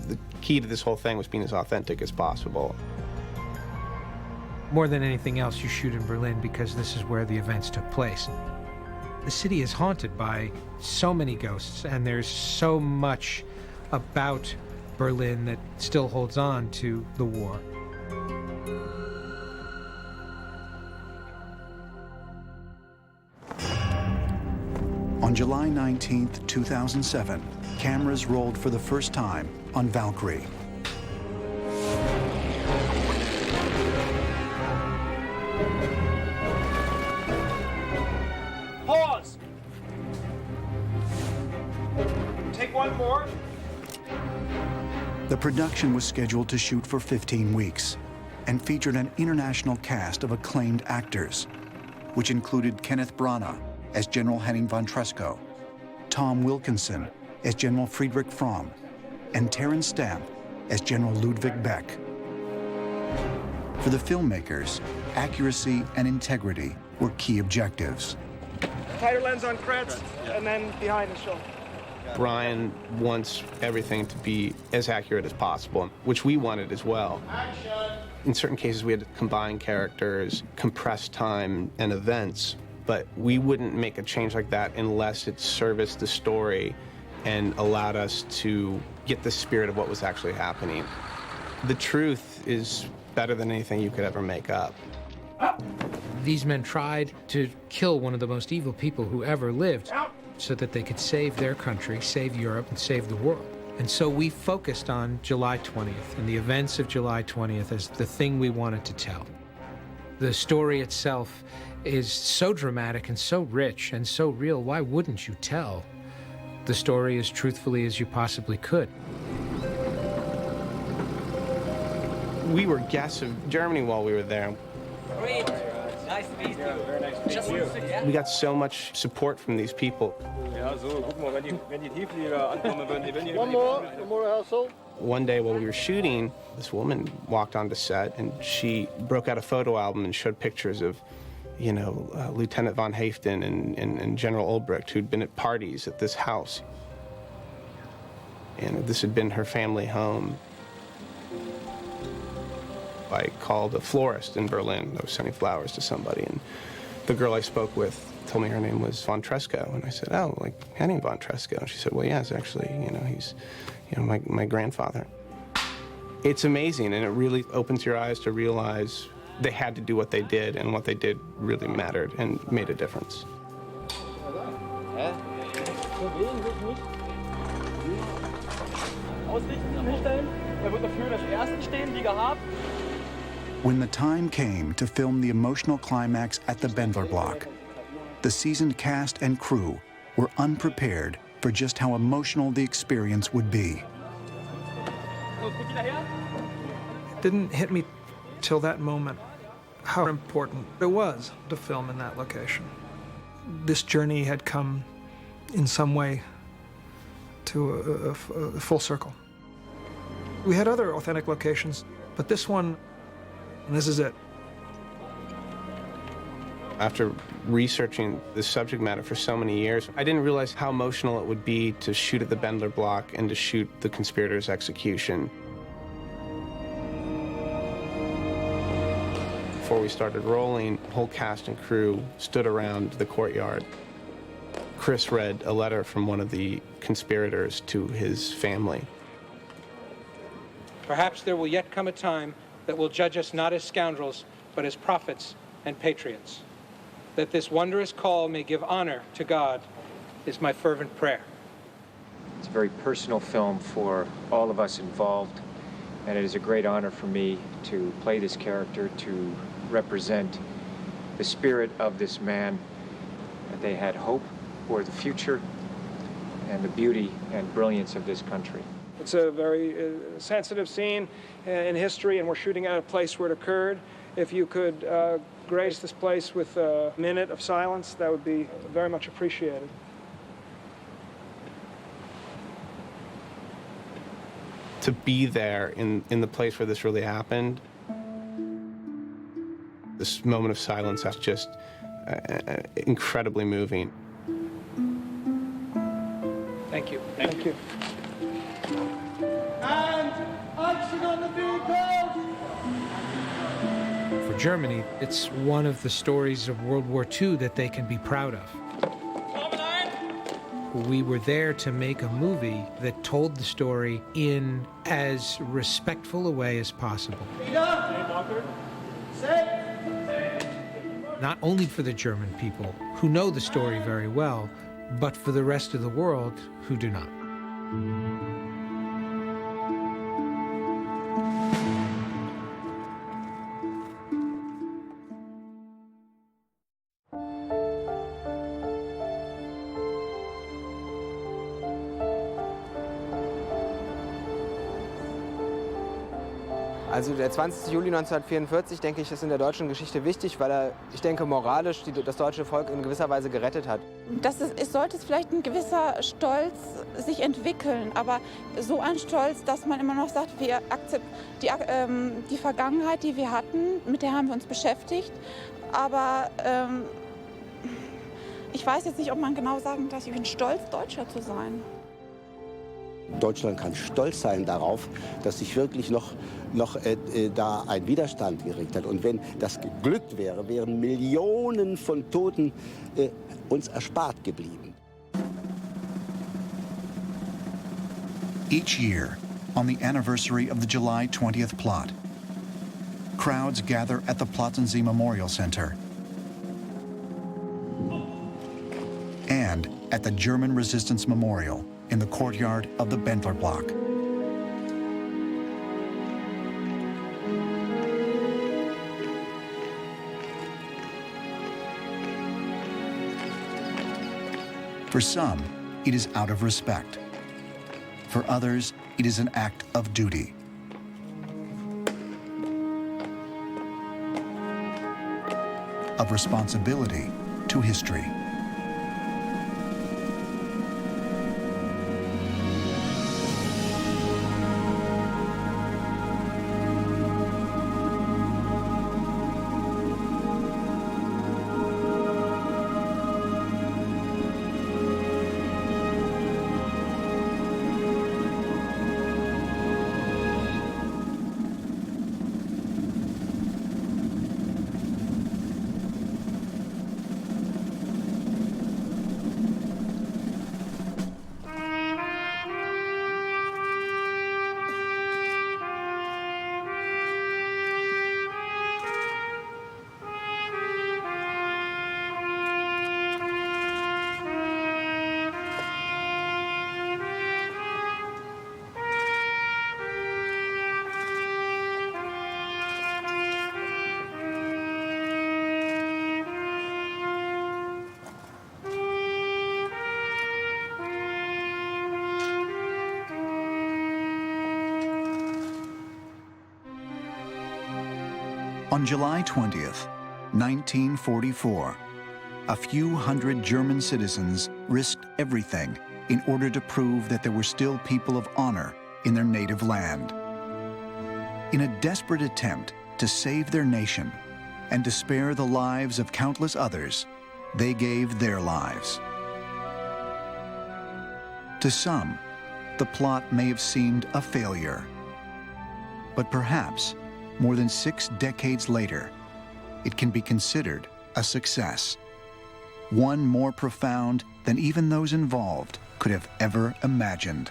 the key to this whole thing was being as authentic as possible. More than anything else, you shoot in Berlin because this is where the events took place. The city is haunted by so many ghosts, and there's so much about Berlin that still holds on to the war. On July 19, 2007, cameras rolled for the first time on Valkyrie. Pause! Take one more. The production was scheduled to shoot for 15 weeks and featured an international cast of acclaimed actors, which included Kenneth Branagh as General Henning von Tresckow, Tom Wilkinson as General Friedrich Fromm, and Terence Stamp as General Ludwig Beck. For the filmmakers, accuracy and integrity were key objectives. Tighter lens on Kretz, and then behind the shoulder. Brian wants everything to be as accurate as possible, which we wanted as well. In certain cases, we had to combine characters, compress time and events, but we wouldn't make a change like that unless it serviced the story and allowed us to get the spirit of what was actually happening. The truth is better than anything you could ever make up. These men tried to kill one of the most evil people who ever lived so that they could save their country, save Europe, and save the world. And so we focused on July 20th and the events of July 20th as the thing we wanted to tell. The story itself is so dramatic and so rich and so real. Why wouldn't you tell the story as truthfully as you possibly could? We were guests of Germany while we were there. Great. Nice to meet you. Very nice to meet you. We got so much support from these people. One more household. One day while we were shooting, this woman walked onto set and she broke out a photo album and showed pictures of, you know, Lieutenant von Haeften and General Ulbricht, who'd been at parties at this house. And this had been her family home. I called a florist in Berlin. I was sending flowers to somebody, and the girl I spoke with told me her name was von Tresckow. And I said, oh, like Henning von Tresckow. And she said, well, yeah, it's actually, you know, he's, you know, my grandfather. It's amazing, and it really opens your eyes to realize they had to do what they did, and what they did really mattered and made a difference. When the time came to film the emotional climax at the Bendler block, the seasoned cast and crew were unprepared for just how emotional the experience would be. It didn't hit me till that moment how important it was to film in that location. This journey had come in some way to a full circle. We had other authentic locations, but this one, and this is it. After researching this subject matter for so many years, I didn't realize how emotional it would be to shoot at the Bendler block and to shoot the conspirators' execution. Before we started rolling, the whole cast and crew stood around the courtyard. Chris read a letter from one of the conspirators to his family. Perhaps there will yet come a time that will judge us not as scoundrels, but as prophets and patriots. That this wondrous call may give honor to God is my fervent prayer. It's a very personal film for all of us involved, and it is a great honor for me to play this character, to represent the spirit of this man, that they had hope for the future and the beauty and brilliance of this country. It's a very sensitive scene in history, and we're shooting at a place where it occurred. If you could grace this place with a minute of silence, that would be very much appreciated. To be there in the place where this really happened, this moment of silence, that's just incredibly moving. Thank you. Thank you. And action on the vehicle! For Germany, it's one of the stories of World War II that they can be proud of. We were there to make a movie that told the story in as respectful a way as possible. Not only for the German people, who know the story very well, but for the rest of the world who do not. Also der 20. Juli 1944, denke ich, ist in der deutschen Geschichte wichtig, weil er, ich denke, moralisch das deutsche Volk in gewisser Weise gerettet hat. Es sollte vielleicht ein gewisser Stolz sich entwickeln, aber so ein Stolz, dass man immer noch sagt, wir akzeptieren die Vergangenheit, die wir hatten, mit der haben wir uns beschäftigt, aber ich weiß jetzt nicht, ob man genau sagen kann, ich bin stolz, Deutscher zu sein. Deutschland kann stolz sein darauf, dass sich wirklich noch da ein Widerstand geregt hat. Und wenn das geglückt wäre, wären Millionen von Toten uns erspart geblieben. Each year, on the anniversary of the July 20th plot, crowds gather at the Platzensee Memorial Center and at the German Resistance Memorial in the courtyard of the Bendler Block. For some, it is out of respect. For others, it is an act of duty. Of responsibility to history. On July 20th, 1944, a few hundred German citizens risked everything in order to prove that there were still people of honor in their native land. In a desperate attempt to save their nation and to spare the lives of countless others, they gave their lives. To some, the plot may have seemed a failure, but perhaps more than 6 decades later, it can be considered a success. One more profound than even those involved could have ever imagined.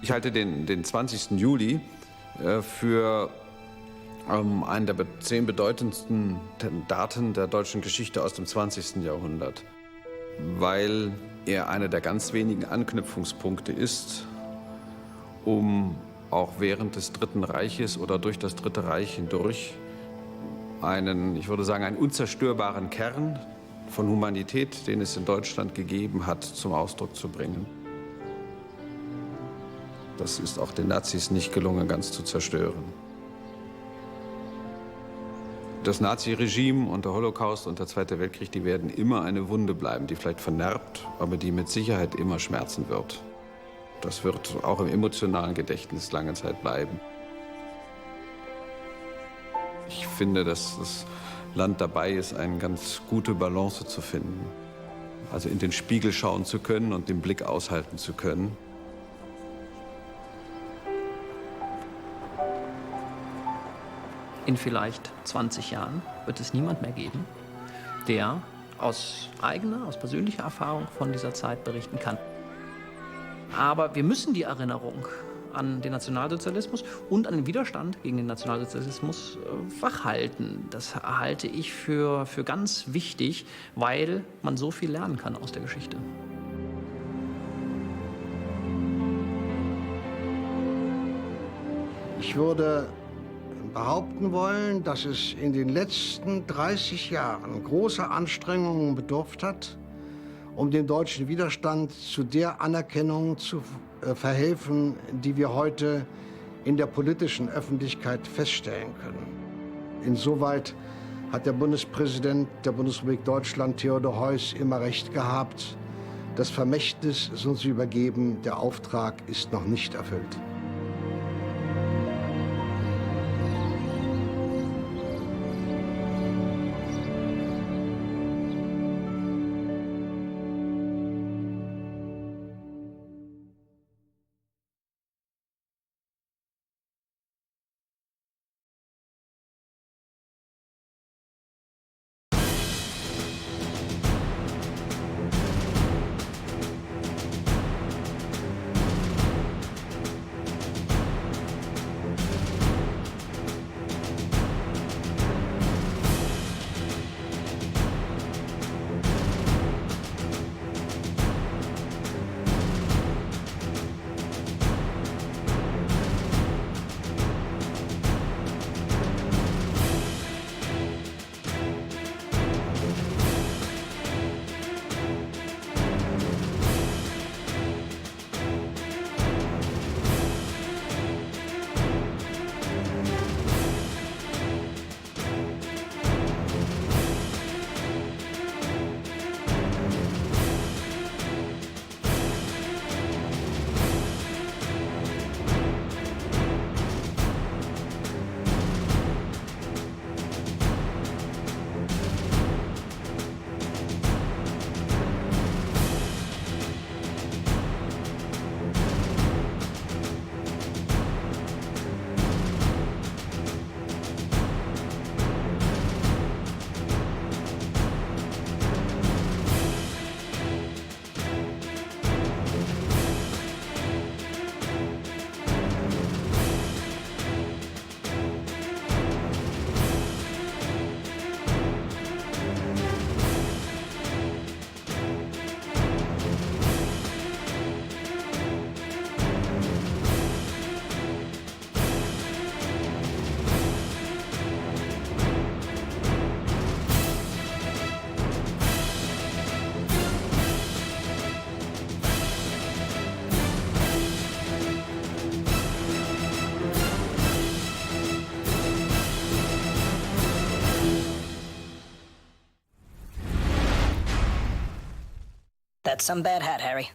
Ich halte den 20. Juli für Eine der 10 bedeutendsten Daten der deutschen Geschichte aus dem 20. Jahrhundert, weil er einer der ganz wenigen Anknüpfungspunkte ist, um auch während des Dritten Reiches oder durch das Dritte Reich hindurch einen, ich würde sagen, einen unzerstörbaren Kern von Humanität, den es in Deutschland gegeben hat, zum Ausdruck zu bringen. Das ist auch den Nazis nicht gelungen, ganz zu zerstören. Das Naziregime und der Holocaust und der Zweite Weltkrieg, die werden immer eine Wunde bleiben, die vielleicht vernarbt, aber die mit Sicherheit immer schmerzen wird. Das wird auch im emotionalen Gedächtnis lange Zeit bleiben. Ich finde, dass das Land dabei ist, eine ganz gute Balance zu finden. Also in den Spiegel schauen zu können und den Blick aushalten zu können. In vielleicht 20 Jahren wird es niemand mehr geben, der aus persönlicher Erfahrung von dieser Zeit berichten kann. Aber wir müssen die Erinnerung an den Nationalsozialismus und an den Widerstand gegen den Nationalsozialismus wachhalten. Das halte ich für ganz wichtig, weil man so viel lernen kann aus der Geschichte. Ich würde behaupten wollen, dass es in den letzten 30 Jahren großer Anstrengungen bedurft hat, um dem deutschen Widerstand zu der Anerkennung zu verhelfen, die wir heute in der politischen Öffentlichkeit feststellen können. Insoweit hat der Bundespräsident der Bundesrepublik Deutschland, Theodor Heuss, immer recht gehabt. Das Vermächtnis ist uns übergeben, der Auftrag ist noch nicht erfüllt. That's some bad hat, Harry.